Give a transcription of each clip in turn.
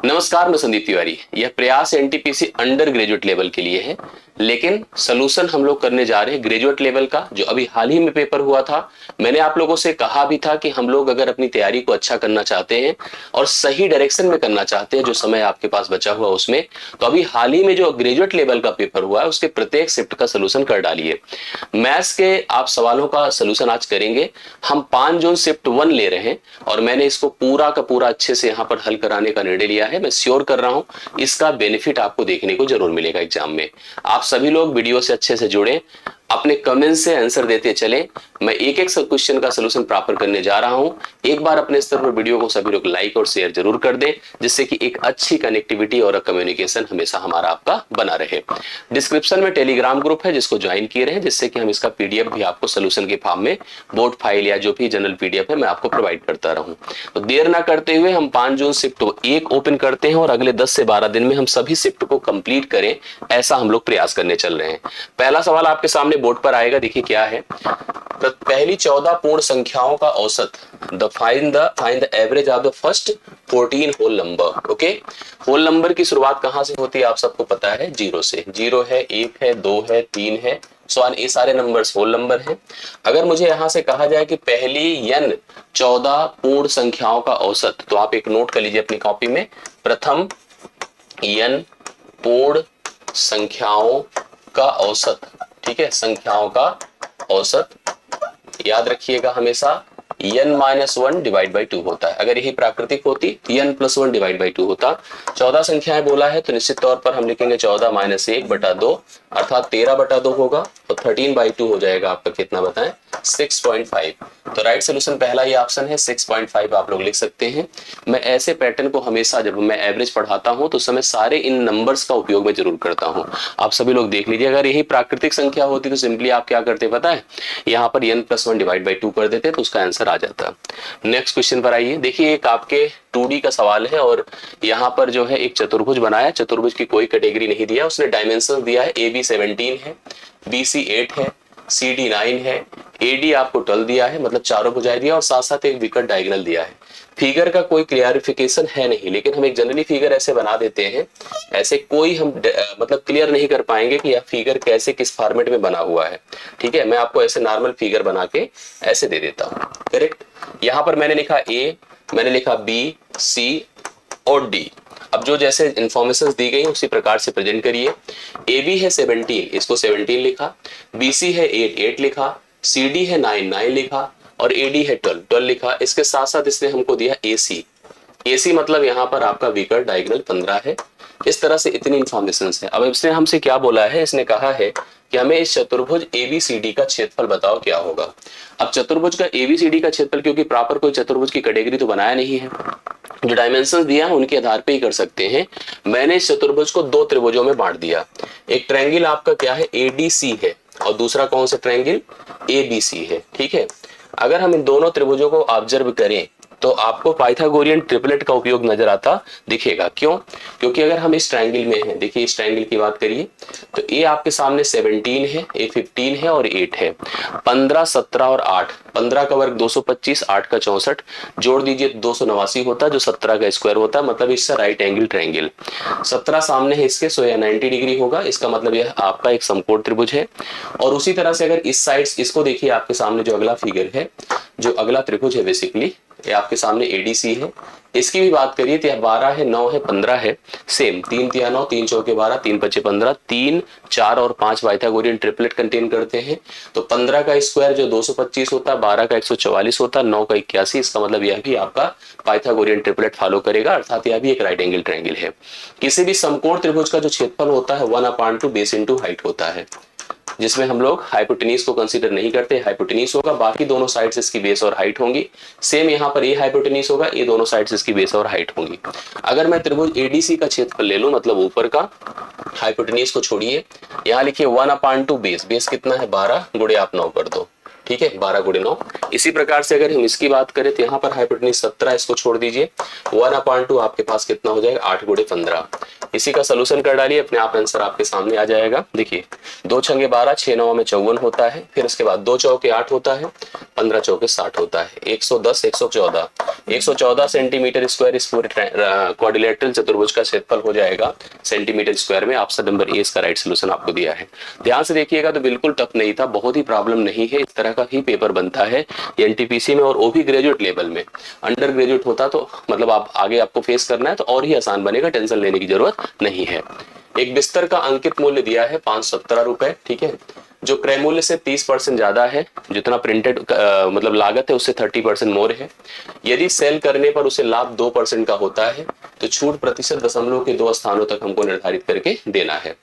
नमस्कार, मैं संदीप तिवारी। यह प्रयास एनटीपीसी अंडर ग्रेजुएट लेवल के लिए है, लेकिन सोल्यूशन हम लोग करने जा रहे हैं ग्रेजुएट लेवल का, जो अभी हाल ही में पेपर हुआ था। मैंने आप लोगों से कहा भी था कि हम लोग अगर अपनी तैयारी को अच्छा करना चाहते हैं और सही डायरेक्शन में करना चाहते हैं, जो समय आपके पास बचा हुआ उसमें, तो अभी हाल ही में जो ग्रेजुएट लेवल का पेपर हुआ है उसके प्रत्येक शिफ्ट का सोल्यूशन कर डालिए। मैथ्स के आप सवालों का सोल्यूशन आज करेंगे। हम 5 जून शिफ्ट 1 ले रहे हैं और मैंने इसको पूरा का पूरा अच्छे से यहाँ पर हल कराने का निर्णय लिया है। मैं श्योर कर रहा हूं इसका बेनिफिट आपको देखने को जरूर मिलेगा एग्जाम में। आप सभी लोग वीडियो से अच्छे से जुड़े, अपने कमेंट से आंसर देते चले। मैं एक एक क्वेश्चन का सोल्यूशन प्राप्त करने जा रहा हूं। एक बार अपने स्तर पर वीडियो को सभी लोग लाइक और शेयर जरूर कर दें, जिससे कि एक अच्छी कनेक्टिविटी और कम्युनिकेशन हमेशा हमारा आपका बना रहे। डिस्क्रिप्शन में टेलीग्राम ग्रुप है, जिसको ज्वाइन किए रहे, जिससे कि हम इसका पीडीएफ भी आपको सोल्यूशन के फॉर्म में, बोर्ड फाइल या जो भी जनरल पीडीएफ है, मैं आपको प्रोवाइड करता रहूं। तो देर ना करते हुए हम 5 जून शिफ्ट 1 ओपन करते हैं और अगले 10 से 12 दिन में हम सभी शिफ्ट को कंप्लीट करें, ऐसा हम लोग प्रयास करने चल रहे हैं। पहला सवाल आपके सामने बोर्ड पर आएगा, देखिए क्या है। पहली 14 पूर्ण संख्याओं का औसत, find the average of the first 14 whole number. Okay, whole number की शुरुआत कहां से होती है आप सबको पता है, 0 से। 0 है, 1 है, 2 है, 3 है, सो ये सारे नंबर्स होल नंबर हैं। अगर मुझे यहां से कहा जाए कि पहली n 14 पूर्ण संख्याओं का औसत, तो आप एक नोट कर लीजिए अपनी कॉपी में। प्रथम n पूर्ण संख्याओं का औसत, ठीक है, संख्याओं का औसत याद रखिएगा हमेशा n-1 डिवाइड बाई 2 होता है। अगर यही प्राकृतिक होती तो n+1 डिवाइड बाई 2 होता। 14 संख्याएं बोला है तो निश्चित तौर पर हम लिखेंगे 14 - 1/2 अर्थात 13/2 होगा। तो 13/2 हो जाएगा आपका, कितना बताएं, 6.5। तो राइट सोल्यूशन पहला ही ऑप्शन है, 6.5 आप लोग लिख सकते हैं। मैं ऐसे पैटर्न को हमेशा जब मैं एवरेज पढ़ाता हूं तो उस समय सारे इन नंबर्स का उपयोग मैं जरूर करता हूं। आप सभी लोग देख लीजिए, अगर यही प्राकृतिक संख्या होती तो सिंपली आप क्या करते पता है, यहाँ पर n+1 डिवाइड बाई 2 कर देते तो उसका आंसर आ जाता। नेक्स्ट क्वेश्चन पर आइए। देखिए एक आपके 2D का सवाल है और यहाँ पर जो है एक चतुर्भुज बनाया। चतुर्भुज की कोई कैटेगरी नहीं दिया, उसने डायमेंशन दिया है। AB 17 है, BC 8 है, CD 9 है, AD आपको 12 दिया है, मतलब चारों भुजाएं दिया और साथ साथ एक विकट डायगोनल दिया है। फिगर का कोई क्लियरिफिकेशन है नहीं, लेकिन हम एक जनरली फिगर ऐसे बना देते हैं, ऐसे कोई हम मतलब क्लियर नहीं कर पाएंगे कि यह फिगर कैसे किस फॉर्मेट में बना हुआ है। ठीक है, मैं आपको ऐसे नॉर्मल फिगर बना के ऐसे दे देता हूं। करेक्ट, यहां पर मैंने लिखा A, मैंने लिखा B, C और D। अब जो जैसे इंफॉर्मेशन दी गई उसी प्रकार से प्रेजेंट करिए। AB है 17, इसको 17 लिखा, BC है 8, 8 लिखा, CD है 9, 9 लिखा और AD है 12, 12 लिखा। इसके साथ साथ इसने हमको दिया AC, AC मतलब यहाँ पर आपका विकर्ण डायगोनल 15 है। इस तरह से इतनी इंफॉर्मेशन है। अब इसने हमसे क्या बोला है, इसने कहा है कि हमें इस चतुर्भुज ABCD का क्षेत्रफल बताओ क्या होगा। अब चतुर्भुज का ABCD का क्षेत्रफल, क्योंकि प्रॉपर कोई चतुर्भुज की कैटेगरी तो बनाया नहीं है, जो डायमेंशंस दिया है उनके आधार पे ही कर सकते हैं। मैंने इस चतुर्भुज को 2 त्रिभुजों में बांट दिया। एक ट्रायंगल आपका क्या है, ADC है, और दूसरा कौन सा ट्रायंगल, ABC है। ठीक है, अगर हम इन दोनों त्रिभुजों को ऑब्जर्व करें तो आपको पाइथागोरियन ट्रिपलेट का उपयोग नजर आता दिखेगा। क्यों, क्योंकि अगर हम इस ट्रायंगल में हैं, देखिए इस ट्रायंगल की बात करिए तो ए आपके सामने 17 है, ए 15 है और 8 है। 15, 17 और 8, 15 का वर्ग 225, 8 का 64, जोड़ दीजिए 289 होता है, जो 17 का स्क्वायर होता है, मतलब इससे राइट एंगल ट्रायंगल। 17 सामने है इसके, सो यह 90 डिग्री होगा। इसका मतलब यह आपका एक समकोण त्रिभुज है। और उसी तरह से अगर इस साइड इसको देखिए, आपके सामने जो अगला फिगर है, जो अगला त्रिभुज है, बेसिकली ये आपके सामने ADC है। इसकी भी बात करिए तो 12 है, 9 है, 15 है, सेम 3 तिया 9, 3 चौके 12, 3 पच्चे 15, 3, 4 और 5 पाइथागोरियन ट्रिपलेट कंटेन करते हैं। तो 15 का स्क्वायर जो 225 होता है, 12 का 144 होता है, 9 का 81। इसका मतलब यह भी आपका पाइथागोरियन ट्रिपलेट फॉलो करेगा, अर्थात यह भी एक राइट एंगल ट्रायंगल है। किसी भी समकोण त्रिभुज का जो क्षेत्रफल होता है 1/2 बेस इंटू हाइट होता है, जिसमें हम लोग हाइपोटेन्यूज को कंसीडर नहीं करते। हाइपोटेन्यूज होगा, बाकी दोनों साइड्स इसकी बेस और हाइट होंगी। सेम यहाँ पर ये हाइपोटेन्यूज होगा, ये दोनों साइड्स इसकी बेस और हाइट होंगी। अगर मैं त्रिभुज ADC का क्षेत्रफल ले लूं, मतलब ऊपर का, हाइपोटेन्यूज को छोड़िए, यहाँ लिखिए 1/2 बेस, बेस कितना है 12 गुणे आप 9 कर दो। ठीक है, 12 गुणे 9। इसी प्रकार से अगर हम इसकी बात करें तो यहाँ पर हाइपोटेन्यूज 17, इसको छोड़ दीजिए, 1/2 आपके पास कितना हो जाएगा, 8 गुणे 15। इसी का सोल्यूशन कर डालिए, अपने आप आंसर आपके सामने आ जाएगा। देखिए 2 छंगे 12, 6 9 में 54 होता है, फिर उसके बाद 2 चौके 8 होता है, 15 चौके 60 होता है, 110 114 114 सेंटीमीटर स्क्वायर इस पूरे क्वाड्रिलेटरल चतुर्भुज का क्षेत्रफल हो जाएगा सेंटीमीटर स्क्वायर में। ऑप्शन नंबर ए इसका राइट सोल्यूशन आपको दिया है। ध्यान से देखिएगा, तो बिल्कुल टफ नहीं था, बहुत ही प्रॉब्लम नहीं है, इस तरह का ही पेपर बनता है एनटीपीसी में, और वो भी ग्रेजुएट लेवल में। अंडर ग्रेजुएट होता तो मतलब आप आगे आपको फेस करना है तो और ही आसान बनेगा, टेंशन लेने की जरूरत नहीं है। एक बिस्तर का अंकित मूल्य दिया है 517 रुपए, ठीक है, जो क्रय मूल्य से 30% ज्यादा है, जितना प्रिंटेड मतलब लागत है उससे 30% मोर है। यदि सेल करने पर उसे लाभ 2% का होता है तो छूट प्रतिशत दशमलव के 2 स्थानों तक हमको निर्धारित करके देना है।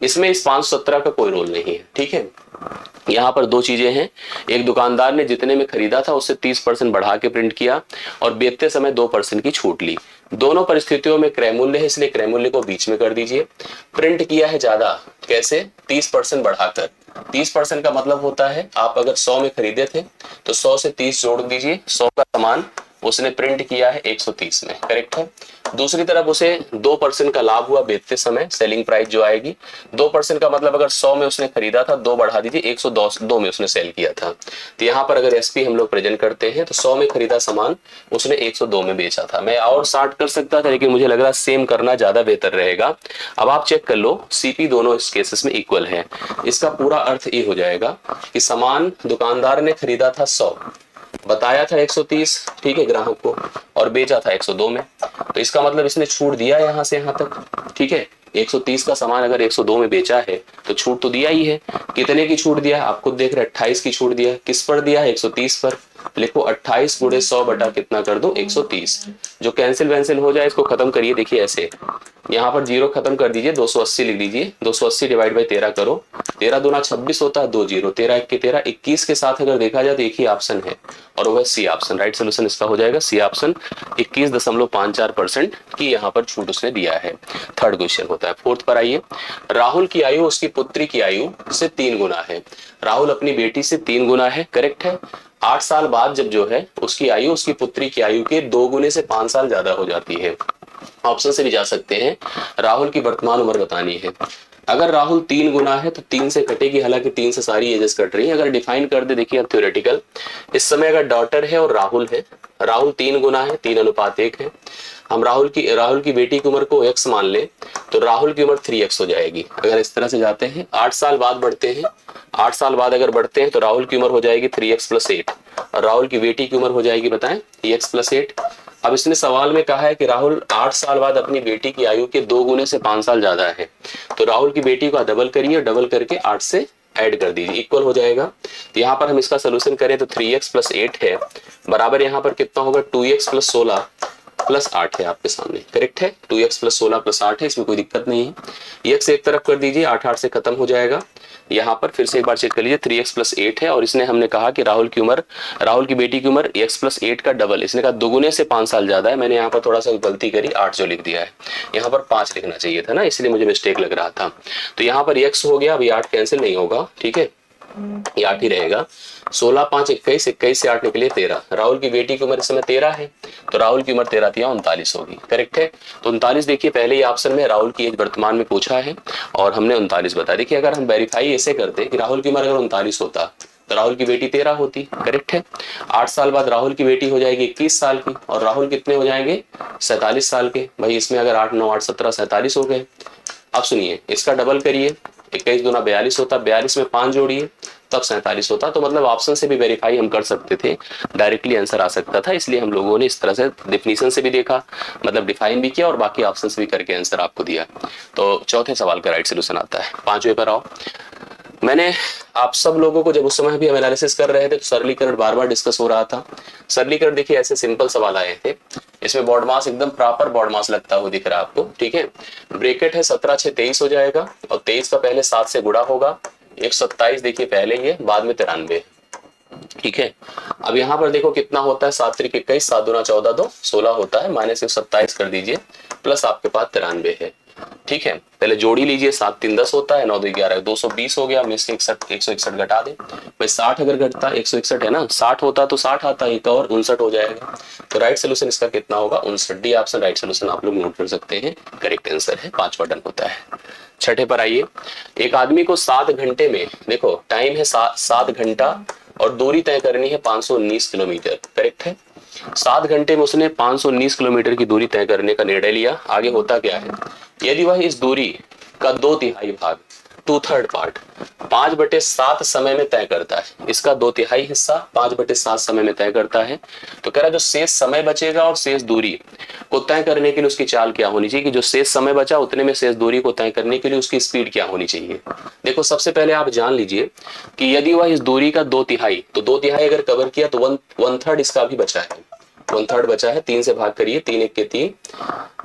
इसमें इस 517 का कोई रोल नहीं है, ठीक है। यहाँ पर 2 चीजें हैं, एक दुकानदार ने जितने में खरीदा था उससे 30% बढ़ा के प्रिंट किया और बेचते समय 2% की छूट ली। दोनों परिस्थितियों में क्रय मूल्य है, इसलिए क्रय मूल्य को बीच में कर दीजिए। प्रिंट किया है ज्यादा, कैसे, 30% बढ़ाकर। 30% का मतलब होता है आप अगर 100 में खरीदे थे तो 100 से 30 जोड़ दीजिए, 100 का सामान उसने प्रिंट किया है 130 में, करेक्ट है। दूसरी तरफ उसे 2% का लाभ हुआ बेचते समय, सेलिंग प्राइस जो आएगी 2% का मतलब अगर 100 में उसने खरीदा था, 2 बढ़ा दीजिए, 102 में उसने सेल किया था। तो यहाँ पर अगर एसपी हम लोग प्रेजेंट करते हैं तो 100 में खरीदा सामान उसने 102 में बेचा था। मैं और 60 कर सकता था, लेकिन मुझे लग रहा सेम करना ज्यादा बेहतर रहेगा। अब आप चेक कर लो, सीपी दोनों इस केसेस में इक्वल है। इसका पूरा अर्थ ये हो जाएगा कि सामान दुकानदार ने खरीदा था 100, बताया था 130, ठीक है, ग्राहक को, और बेचा था 102 में। तो इसका मतलब इसने छूट दिया यहां से यहां तक, ठीक है। 130 का सामान अगर 102 में बेचा है तो छूट तो दिया ही है। कितने की छूट दिया, आप खुद देख रहे हैं, 28 की छूट दिया। किस पर दिया है, 130 पर। लिखो 28 गुणे 100 बटा कितना कर दो, 130। जो कैंसिल वैंसिल हो जाए इसको खत्म करिए, देखिए ऐसे, यहाँ पर 0 खत्म कर दीजिए, 280 लिख दीजिए। 280 डिवाइड बाई 13 करो, 13 दूना 26 होता है, 2 0, 13 1 के 13, 21 के साथ अगर देखा जाए तो एक ही ऑप्शन है और वो है सी ऑप्शन। राइट सोल्यूशन इसका हो जाएगा सी ऑप्शन। 21.54% की यहाँ पर छूट उसने दिया है। थर्ड क्वेश्चन होता है, फोर्थ पर आइए। राहुल की आयु उसकी पुत्री की आयु से 3 गुना है। राहुल अपनी बेटी से 3 गुना है, करेक्ट है। 8 साल बाद जब जो है उसकी आयु उसकी पुत्री की आयु के 2 गुने से 5 साल ज्यादा हो जाती है। ऑप्शन से भी जा सकते हैं, राहुल की वर्तमान उम्र बतानी है। अगर राहुल 3 गुना है तो 3 से कटेगी, हालांकि 3 से सारी एजेस कट रही है। अगर डिफाइन कर दे, देखिए अब थ्योरेटिकल, इस समय अगर डॉटर है और राहुल है, राहुल 3 गुना है, 3:1 है। हम राहुल की बेटी की उम्र को x मान ले तो राहुल की उम्र 3x हो जाएगी। अगर इस तरह से जाते हैं, 8 साल बाद बढ़ते हैं, 8 साल बाद अगर बढ़ते हैं तो राहुल की उम्र हो जाएगी 3x + 8 और राहुल की बेटी की उम्र हो जाएगी, बताएं, 3x + 8। अब इसने सवाल में कहा है कि राहुल 8 साल बाद अपनी बेटी की आयु के 2 गुने से 5 साल ज्यादा है, तो राहुल की बेटी का डबल करिए, डबल करके 8 से ऐड कर दीजिए, इक्वल हो जाएगा। तो यहाँ पर हम इसका सोल्यूशन करें तो 3x + 8 है बराबर यहाँ पर कितना होगा, 2x + 16 + 8 है आपके सामने, करेक्ट है। 2x + 16 + 8 है, इसमें कोई दिक्कत नहीं है। x एक तरफ कर दीजिए, 8 8 से खत्म हो जाएगा। यहाँ पर फिर से एक बार चेक कर लीजिए, 3x + 8 है और इसने हमने कहा कि राहुल की बेटी की उम्र x + 8 का डबल, इसने कहा दोगुने से 5 साल ज्यादा है। मैंने यहाँ पर थोड़ा सा गलती करी, 8 जो लिख दिया है, यहाँ पर 5 लिखना चाहिए था ना, इसलिए मुझे मिस्टेक लग रहा था। तो यहाँ पर x हो गया, अभी 8 कैंसिल नहीं होगा, ठीक है, ये 8 ही रहेगा। 16 5 21, 21 से 8 निकले 13। राहुल की बेटी की उम्र इस समय 13 है, तो राहुल की उम्र 13 × 39 होगी, करेक्ट है। तो 39 देखिए पहले ही ऑप्शन में राहुल की एज वर्तमान में पूछा है और हमने 39 बता। देखिए अगर हम वेरीफाई ऐसे करते कि राहुल की उम्र अगर 39 होता तो राहुल की बेटी 13 होती, करेक्ट है। 8 साल बाद राहुल की बेटी हो जाएगी 21 साल की और राहुल कितने हो जाएंगे, 47 साल के। भाई इसमें अगर 8 9 8 17 47 हो गए। अब सुनिए, इसका डबल करिए, 21 दूना 42 होता, 42 में 5 जोड़िए तब 47 होता। तो मतलब ऑप्शन से भी वेरीफाई हम कर सकते थे, डायरेक्टली आंसर आ सकता था, इसलिए हम लोगों ने इस तरह से डेफिनेशन से भी देखा, मतलब डिफाइन भी किया और बाकी ऑप्शन भी करके आंसर आपको दिया। तो चौथे सवाल का राइट सोल्यूशन आता है। 5वें पर आओ। मैंने आप सब लोगों को जब उस समय भी हम एनालिसिस कर रहे थे तो सरलीकरण बार बार डिस्कस हो रहा था। सरलीकरण देखिए ऐसे सिंपल सवाल आए थे, इसमें बॉड मास एकदम प्रॉपर बॉड मास लगता हुआ दिख रहा है आपको, ठीक है। ब्रैकेट है 17 6 23 हो जाएगा और 23 का पहले 7 से गुणा होगा, 127 देखिए पहले ही है, बाद में 93, ठीक है। अब यहाँ पर देखो कितना होता है, 7 3 21, 7 दूना 14 2 16 होता है, -127 कर दीजिए, प्लस आपके पास 93 है, ठीक है, पहले जोड़ी लीजिए, 7 3 10 होता है, 9 2 11 220 हो गया, में से 161 घटा दे भाई, 60 अगर घटता, 161 है ना, 60 होता तो 60 आता, एक और 59 हो जाएगा। तो राइट सोल्यूशन इसका कितना होगा, 59। डी ऑप्शन राइट सोल्यूशन आप लोग नोट कर सकते हैं, करेक्ट आंसर है, 5वां डन होता है। छठे पर आइए, एक आदमी को 7 घंटे में, देखो टाइम है 7 घंटा और दूरी तय करनी है 519 किलोमीटर, करेक्ट है। 7 घंटे में उसने 519 किलोमीटर की दूरी तय करने का निर्णय लिया। आगे होता क्या है, यदि वह इस दूरी का 2/3 भाग, 2/3 पार्ट 5/7 समय में तय करता है, इसका 2/3 हिस्सा 5/7 समय में तय करता है, तो कह रहा है जो शेष समय बचेगा और शेष दूरी को तय करने के लिए उसकी चाल क्या होनी चाहिए, कि जो शेष समय बचा उतने में शेष दूरी को तय करने के लिए उसकी स्पीड क्या होनी चाहिए। देखो सबसे पहले आप जान लीजिए कि यदि वह इस दूरी का 2/3, तो 2/3 अगर कवर किया तो 1/3 इसका भी बचा है, 1/3 बचा है, 3 से भाग करिए, 3 1 के 3,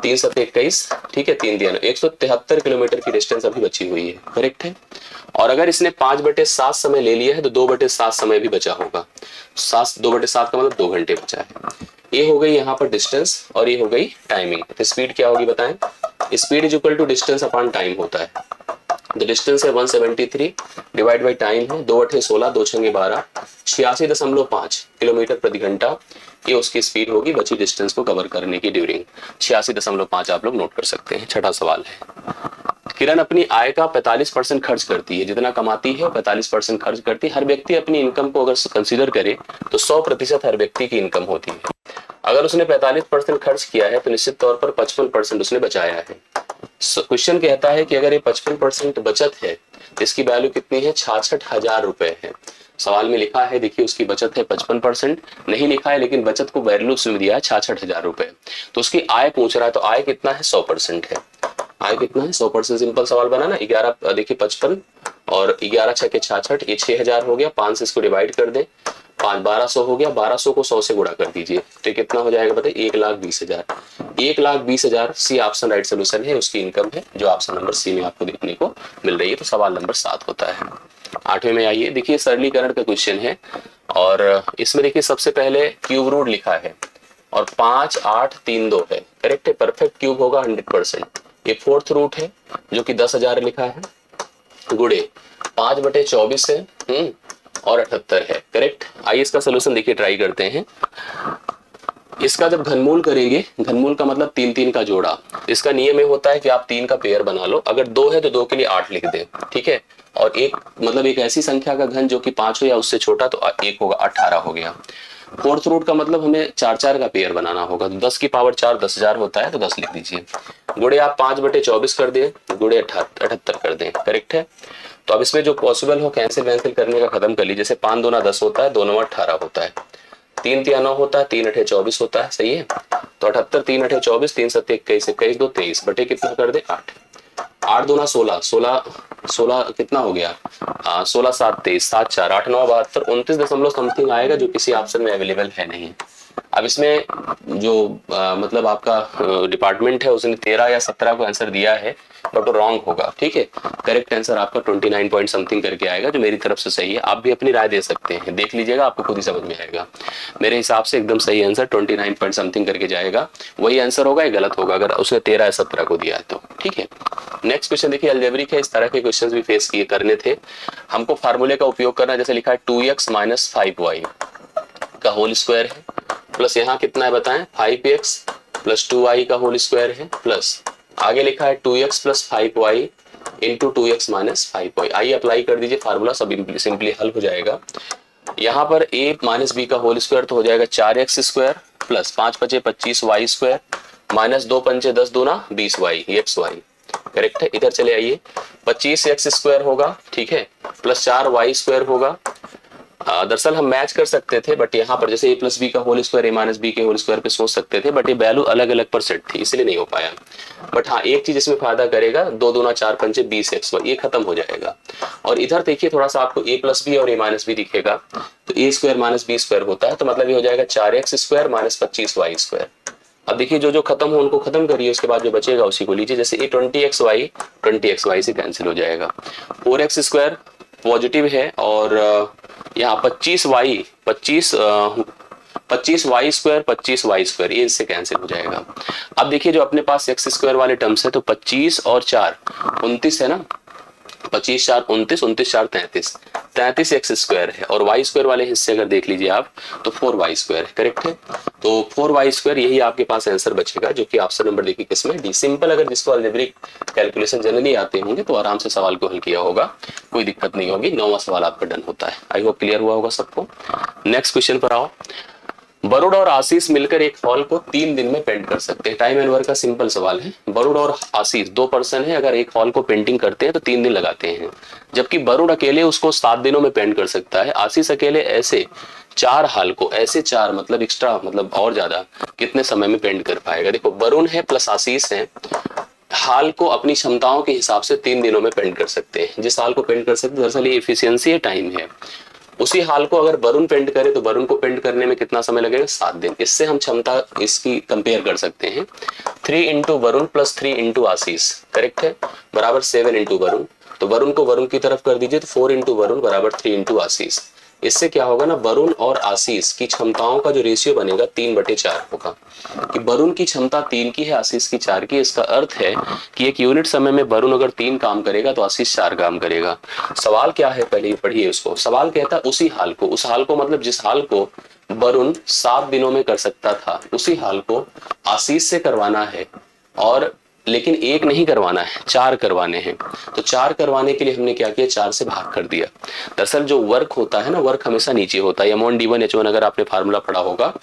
3 7 21, ठीक है, 3 दिया 173 किलोमीटर की डिस्टेंस अभी बची हुई है, करेक्ट है। और अगर इसने 5/7 समय ले लिया है तो 2/7 समय भी बचा होगा, 2/7 का मतलब 2 घंटे बचा है। ये हो गई यहाँ पर डिस्टेंस और ये हो गई टाइमिंग। तो स्पीड क्या होगी बताएं, speed is equal to distance upon time होता है। द डिस्टेंस है 173 डिवाइड बाई टाइम है 2 8 16 2 6 12 86.5 किलोमीटर प्रति घंटा, ये उसकी स्पीड होगी बची डिस्टेंस को कवर करने की ड्यूरिंग। 86.5 आप लोग नोट कर सकते हैं। छठा सवाल है, किरण अपनी आय का 45% खर्च करती है, जितना कमाती है 45% खर्च करती है। हर व्यक्ति अपनी इनकम को अगर कंसीडर करे तो 100% हर व्यक्ति की इनकम होती है। अगर उसने 45% खर्च किया है तो निश्चित तौर पर 55% उसने बचाया है। क्वेश्चन कहता है कि अगर ये 55% बचत है तो इसकी वैल्यू कितनी है, 66,000 रुपए है। सवाल में लिखा है, देखिए उसकी बचत है 55%, नहीं लिखा है लेकिन बचत को वैल्यू उसमें दिया है 66,000 रुपए। तो उसकी आय पूछ रहा है, तो आय कितना है, 100% है। आय कितना है, 100%। सिंपल सवाल बना ना, 11 देखिए 55 और 11 6 के 66, ये 6,000 हो गया, 5 से इसको डिवाइड कर दे, 5 1200 हो गया, 1200 को 100 से गुणा कर दीजिए तो कितना हो जाएगा बताइए, 1,20,000। 1,20,000 सी ऑप्शन राइट सोल्यूशन है, उसकी इनकम है जो ऑप्शन नंबर सी में आपको देखने को मिल रही है। तो सवाल नंबर 7 होता है। 8वें में आइए, देखिए सरलीकरण का क्वेश्चन है और इसमें देखिए सबसे पहले क्यूब रूट लिखा है और 5 8 3 2 है, करेक्ट है, परफेक्ट क्यूब होगा 100%। ये 4th रूट है जो कि 10,000 लिखा है, गुड़े 5/24 है और 78 है, करेक्ट। आइए इसका सोल्यूशन देखिए ट्राई करते हैं। इसका जब घनमूल करेंगे, घनमूल का मतलब 3 3 का जोड़ा, इसका नियम ये होता है कि आप 3 का पेयर बना लो, अगर 2 है तो 2 के लिए 8 लिख दें, ठीक है। और एक मतलब एक ऐसी संख्या का घन जो कि 5 हो या उससे छोटा तो 1 होगा, 18 हो गया। 4th रूट का मतलब हमें 4 4 का पेयर बनाना होगा, तो 10 की पावर 4 10,000 होता है, तो 10 लिख दीजिए। गुड़े आप 5/24 कर दें, गुड़े 78 कर दें, करेक्ट है। तो अब इसमें जो पॉसिबल हो कैंसिल वैंसिल करने का खत्म कर लीजिए, जैसे 5 दूना 10 होता है, 2 9 18 होता है, 3 3 9 होता है, 3 8 24 होता है, सही है। तो 78 3 8 24, 3 7 21 21 2 23 बटे कितना कर दे 8, 8 दूना 16 16 16 कितना हो गया, 16 7 23 7 4 8 9 72 29 दशमलव समथिंग आएगा, जो किसी ऑप्शन में अवेलेबल है नहीं। अब इसमें जो मतलब आपका डिपार्टमेंट है उसने 13 या 17 को आंसर दिया है, बट वो रॉन्ग होगा, ठीक है। करेक्ट आंसर आपका 29 पॉइंट समथिंग करके आएगा, जो मेरी तरफ से सही है। आप भी अपनी राय दे सकते हैं, देख लीजिएगा, आपको खुद ही समझ में आएगा। मेरे हिसाब से एकदम सही आंसर 29 पॉइंट समथिंग करके जाएगा, वही आंसर होगा, ये गलत होगा अगर उसने 13 या 17 को दिया है तो, ठीक है। नेक्स्ट क्वेश्चन देखिए, अलजेब्रिक है, इस तरह के क्वेश्चन भी फेस किए करने थे हमको। फार्मूले का उपयोग करना, जैसे लिखा है 2x - 5y का होल स्क्वायर है, प्लस यहाँ कितना है बताएं, 5x + 2y का होल स्क्वायर है, प्लस आगे लिखा है 2x + 5y into 2x - 5y। आइए अप्लाई कर दीजिए फार्मूला, सब सिंपली हल हो जाएगा। यहाँ पर a - b का होल स्क्वायर तो हो जाएगा 4x² प्लस 5 5 25y² माइनस 2 5 10 दूना 20y, xy, करेक्ट है। इधर चले आइए, 25x² होगा, ठीक है, प्लस 4y² होगा। दरअसल हम मैच कर सकते थे, बट यहाँ पर जैसे a + b का होल स्क्वायर a - b के होल स्क्वायर पे सोच सकते थे, बट ये वैल्यू अलग अलग पर सेट थी, इसलिए नहीं हो पाया। बट हाँ, एक चीज इसमें फायदा करेगा, 2 दूना 4 पंचे 20xy, ये खत्म हो जाएगा। और इधर देखिए थोड़ा सा आपको a + b और a - b दिखेगा, तो a² - b² होता है, तो मतलब ये हो जाएगा 4x² - 25y²। अब देखिए जो जो खत्म हो उनको खत्म करिए, उसके बाद जो बचेगा उसी को लीजिए। जैसे ये 20xy से कैंसिल हो जाएगा, 4x² पॉजिटिव है और यहाँ 25y 25y² 25y², ये इससे कैंसिल हो जाएगा। अब देखिए जो अपने पास x² वाले टर्म्स है, तो 25 और 4 29 है ना, 25 4 29, 29 4 33, 33 x² है, और y² वाले हिस्से अगर देख लीजिए आप तो 4y² है, करेक्ट है। तो 4y², यही आपके पास आंसर बचेगा, जो कि ऑप्शन नंबर देखिए किसमें डी। सिंपल, अगर जिसको अलजेब्रिक कैलकुलेशन जनरली आते होंगे तो आराम से सवाल को हल किया होगा, कोई दिक्कत नहीं होगी। 9वां सवाल आपका डन होता है। आई होप क्लियर हुआ होगा सबको। नेक्स्ट क्वेश्चन पर आओ। वरुण और आशीष मिलकर एक हॉल को 3 दिन में पेंट कर सकते हैं। टाइम एंड वर्क का सिंपल सवाल है। वरुण और आशीष 2 पर्सन है, अगर एक हॉल को पेंटिंग करते हैं तो 3 दिन लगाते हैं, जबकि वरुण अकेले उसको 7 दिनों में पेंट कर सकता है। आशीष अकेले ऐसे 4 हॉल को, ऐसे 4 मतलब एक्स्ट्रा, मतलब और ज्यादा कितने समय में पेंट कर पाएगा। देखो वरुण है प्लस आशीष है, हाल को अपनी क्षमताओं के हिसाब से 3 दिनों में पेंट कर सकते हैं। जिस हाल को पेंट कर सकते हैं, दरअसल ये एफिशिएंसी है, टाइम है। उसी हाल को अगर वरुण पेंट करे तो वरुण को पेंट करने में कितना समय लगेगा, 7 दिन। इससे हम क्षमता इसकी कंपेयर कर सकते हैं। 3 इंटू वरुण प्लस 3 इंटू आशीष, करेक्ट है, बराबर 7 इंटू वरुण। तो वरुण को वरुण की तरफ कर दीजिए, तो 4 इंटू वरुण बराबर 3 इंटू आशीष। इससे क्या होगा ना, वरुण और आशीष की क्षमताओं का जो रेशियो बनेगा 3/4 होगा, कि वरुण की क्षमता 3 की है, आशीष की 4 की। इसका अर्थ है कि एक यूनिट समय में वरुण अगर 3 काम करेगा तो आशीष 4 काम करेगा। सवाल क्या है, पहले पढ़िए उसको। सवाल कहता है उसी हाल को, उस हाल को मतलब जिस हाल को वरुण 7 दिनों में कर सकता था, उसी हाल को आशीष से करवाना है, और लेकिन एक नहीं करवाना है, 4 करवाने हैं। तो 4 करवाने के लिए हमने क्या किया, 4 से भाग कर दिया। दरअसल जो वर्क होता है ना, वर्क हमेशा नीचे होता है, M1D1H1 अगर आपने फार्मूला पढ़ा होगा।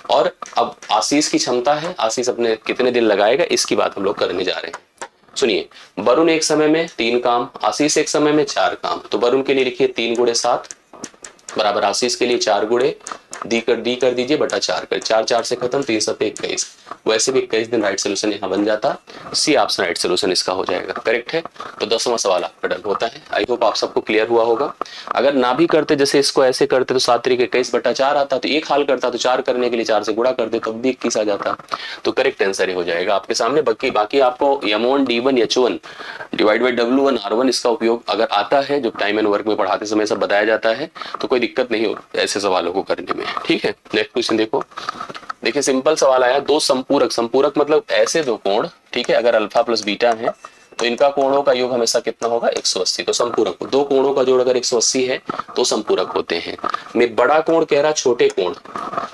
और अब आशीष की क्षमता है, आशीष अपने कितने दिन लगाएगा, इसकी बात हम लोग करने जा रहे हैं। सुनिए, वरुण एक समय में 3 काम, आशीष एक समय में 4 काम। तो वरुण के लिए लिखिए 3 गुणे 7 बराबर आशीष के लिए 4 गुणे डी कर दीजिए बटा 4 कर, 4 4 से खत्म, 3 7 21। वैसे भी 21 दिन राइट सोल्यूशन यहाँ बन जाता, सी ऑप्शन राइट सोल्यूशन इसका हो जाएगा, करेक्ट है। तो 10वां सवाल आपका डन होता है। आई होप आप सबको क्लियर हुआ होगा। अगर ना भी करते, जैसे इसको ऐसे करते तो 7 तरीके 21/4 आता, तो एक हाल करता तो 4 करने के लिए 4 से गुणा कर दे तब भी 21 आ जाता। तो करेक्ट आंसर ही हो जाएगा आपके सामने। बाकी आपको M1D1H1 डिवाइड बाई W1R1 इसका उपयोग अगर आता है, जो टाइम एंड वर्क में पढ़ाते समय सब बताया जाता है, तो कोई दिक्कत नहीं हो ऐसे सवालों को करने में, ठीक है। नेक्स्ट क्वेश्चन देखो। देखिए सिंपल सवाल आया, 2 संपूरक, संपूरक मतलब ऐसे 2 कोण, ठीक है, अगर अल्फा प्लस बीटा है तो इनका कोणों का योग हमेशा कितना होगा, 180। तो संपूरक, 2 कोणों का जोड़ अगर 180 है तो संपूरक होते हैं। मैं बड़ा कोण कह रहा छोटे कोण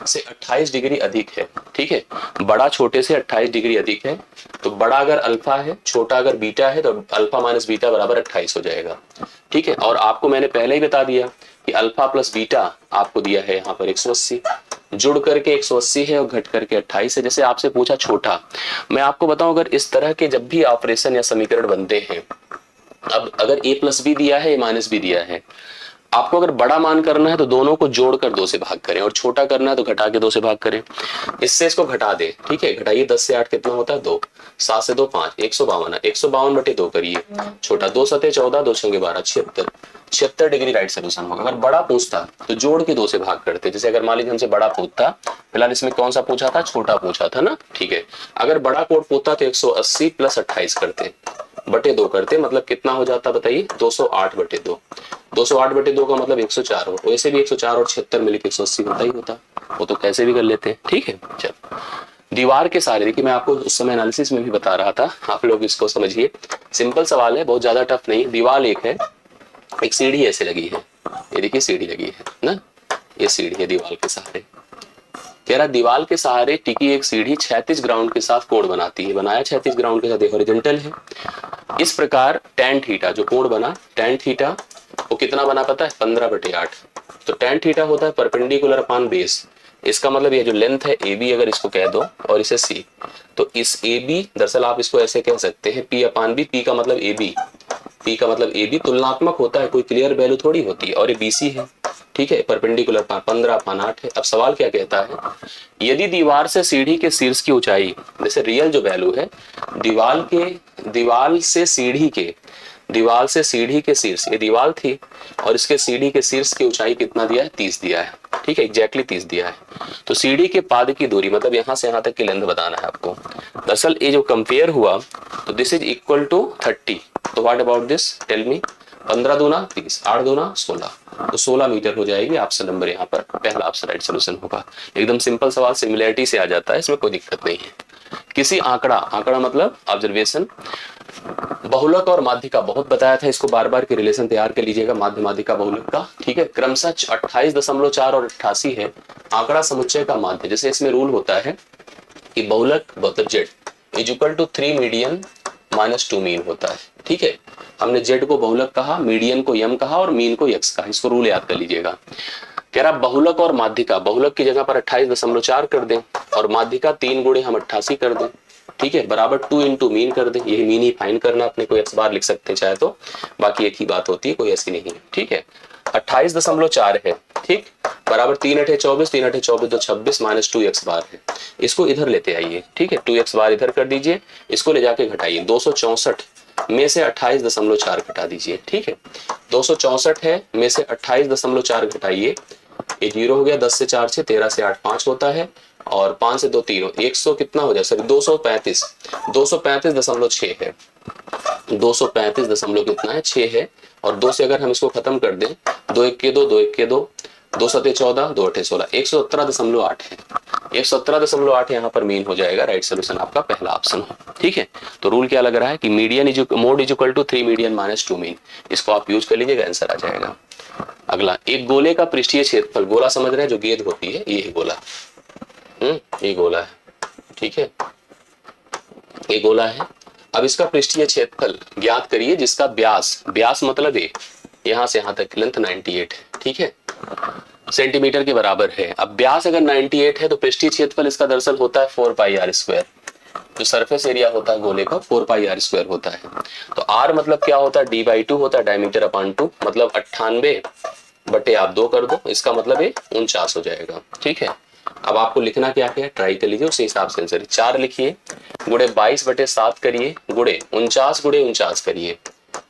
से 28 डिग्री अधिक है, ठीक है, बड़ा छोटे से 28 डिग्री अधिक है। तो बड़ा अगर अल्फा है, छोटा अगर बीटा है, तो अल्फा माइनस बीटा बराबर 28 हो जाएगा, ठीक है। और आपको मैंने पहले ही बता दिया कि अल्फा प्लस बीटा आपको दिया है यहाँ पर 180, जुड़ करके 180 है और घट करके 28 है। जैसे आपसे पूछा छोटा, मैं आपको बताऊं, अगर इस तरह के जब भी ऑपरेशन या समीकरण बनते हैं, अब अगर a प्लस बी दिया है, a माइनस बी दिया है, आपको अगर बड़ा मान करना है तो दोनों को जोड़कर 2 से भाग करें, और छोटा करना है तो घटा के 2 से भाग करें। इससे इसको घटा दे, ठीक है, घटाइए, 10 से 8 कितना होता है, 2, 7 से 2 5, 152 है, 152/2 करिए, छोटा 2 7 14, 2 6 12, 76 डिग्री राइट सोल्यूशन होगा। अगर बड़ा पूछता तो जोड़ के 2 से भाग करते। जैसे अगर मान लीजिए हमसे बड़ा पूछता, फिलहाल इसमें कौन सा पूछा था, छोटा पूछा था ना, ठीक है। अगर बड़ा कोड पूछता तो 180 प्लस 28 करते, बटे 2 करते, मतलब कितना हो जाता बताइए, 208/2। 208/2 का मतलब 104 हो, वैसे भी 104 और 76 मिलकर 180 होता ही होता, वो तो कैसे भी कर लेते हैं, ठीक है। चलो, दीवार के सहारे, देखिए मैं आपको उस समय एनालिसिस में भी बता रहा था, आप लोग इसको समझिए, सिंपल सवाल है, बहुत ज्यादा टफ नहीं। दीवार एक है, एक सीढ़ी ऐसे लगी है, ये देखिए सीढ़ी लगी है ना, ये सीढ़ी है दीवार के सहारे। कह रहा दीवार के सहारे टिकी एक सीढ़ी 36 ग्राउंड के साथ कोण बनाती है। बनाया 36 ग्राउंड के साथ, हॉरिजॉन्टल है। इस प्रकार tan थीटा, जो कोण बना tan थीटा, वो कितना बना पता है, 15/8। तो tan थीटा होता है परपेंडिकुलर अपॉन बेस। इसका मतलब ये जो लेंथ है AB, अगर इसको कह दो और इसे C, तो इस AB, दरअसल आप इसको ऐसे कह सकते हैं P/B, P का मतलब AB, P का मतलब AB तुलनात्मक होता है, कोई क्लियर वैल्यू थोड़ी होती है, और ये BC है, ठीक है, परपेंडिकुलर 15/8 है। अब सवाल क्या कहता है, यदि दीवार से सीढ़ी के शीर्ष की ऊंचाई, जैसे रियल जो वैल्यू है, दीवार से सीढ़ी के शीर्ष, ये दीवार थी और इसके सीढ़ी के शीर्ष की ऊंचाई कितना दिया है, 30 दिया है, ठीक है, एग्जैक्टली 30 दिया है। तो सीढ़ी के पाद की दूरी, मतलब यहां से यहां तक की लेंथ बताना है आपको। दरअसल ये जो कंपेयर हुआ, तो दिस इज इक्वल टू 30। तो what about this, tell me, 15 दूना 30, 8 दूना 16, तो 16 मीटर हो जाएगी। ऑप्शन नंबर यहाँ पर पहला ऑप्शन राइट सोल्यूशन होगा। एकदम सिंपल सवाल, सिमिलरिटी से आ जाता है, इसमें कोई दिक्कत नहीं है। किसी आंकड़ा, आंकड़ा मतलब ऑब्जर्वेशन, बहुलक और माध्यिका बहुत बताया था, इसको बार बार के रिलेशन तैयार कर लीजिएगा माध्य माध्यिका बहुलक का, ठीक है। क्रमशः 28.4 और 88 है आंकड़ा समुच्चय का माध्य। जैसे इसमें रूल होता है कि बहुलक मतलब Z is equal to 3 median minus 2 mean होता है, ठीक है। हमने जेड को बहुलक कहा, मीडियन को यम कहा और मीन को एक्स कहा, इसको रूल याद कर लीजिएगा। कह रहा बहुलक और माध्यिका, बहुलक की जगह पर 28.4 कर दें और माध्यिका 3 गुणे हम 88 कर दें, ठीक है, बराबर 2 इंटू मीन कर दें। यही मीन ही फाइंड करना, अपने को एक्स बार लिख सकते हैं चाहे तो, बाकी एक ही बात होती है, कोई ऐसी नहीं है, ठीक है। 28.4 है, ठीक, बराबर 3 अठे 24, 3 अठे 24 तो 26 माइनस 2 एक्स बार है। इसको इधर लेते आइए, ठीक है, 2 एक्स बार इधर कर दीजिए, इसको ले जाके घटाइए। 264 में से 28.4 घटा दीजिए, ठीक है। 264 है में से 28.4 घटाइए, ये 0 हो गया। 10 से 4 6, 13 से 8 5 होता है और 5 से 2 3, 100 कितना हो जाए सर 235, 235.6 है, 235 दशमलव कितना है 6 है। और 2 से अगर हम इसको खत्म कर दें, 2 1 के 2, 2 1 के 2, 2 7 14, 2 8 16, 117.8 है। 117.8 यहाँ पर मीन हो जाएगा। राइट सोल्यूशन आपका पहला ऑप्शन है, ठीक है। तो रूल क्या लग रहा है कि median mode is equal to 3 median minus 2 mean, इसको आप यूज कर लीजिएगा, आंसर आ जाएगा। अगला, एक गोले का पृष्ठीय क्षेत्रफल, गोला समझ रहे हैं जो गेंद होती है, ये है गोला, ये गोला है, ठीक है, ये गोला है। अब इसका पृष्ठीय क्षेत्रफल ज्ञात करिए जिसका व्यास, व्यास मतलब ये यहां से यहां तक लेंथ 98 है, ठीक है, सेंटीमीटर के बराबर है। अब व्यास अगर 98 है तो पृष्ठीय क्षेत्रफल इसका दरअसल होता है 4 पाई आर स्क्वायर, जो सरफेस एरिया होता है गोले का 4 पाई आर स्क्वायर होता है। तो आर मतलब क्या होता है, d/2 होता है, डायमीटर अपॉन 2, मतलब 98 बटे आप 2 कर दो, इसका मतलब ये 49 हो जाएगा, ठीक है। अब आपको लिखना क्या है, ट्राई कर लीजिए, उसी हिसाब से आंसर 4 लिखिए, गुणे 22/7 करिए, गुणे 49 करिए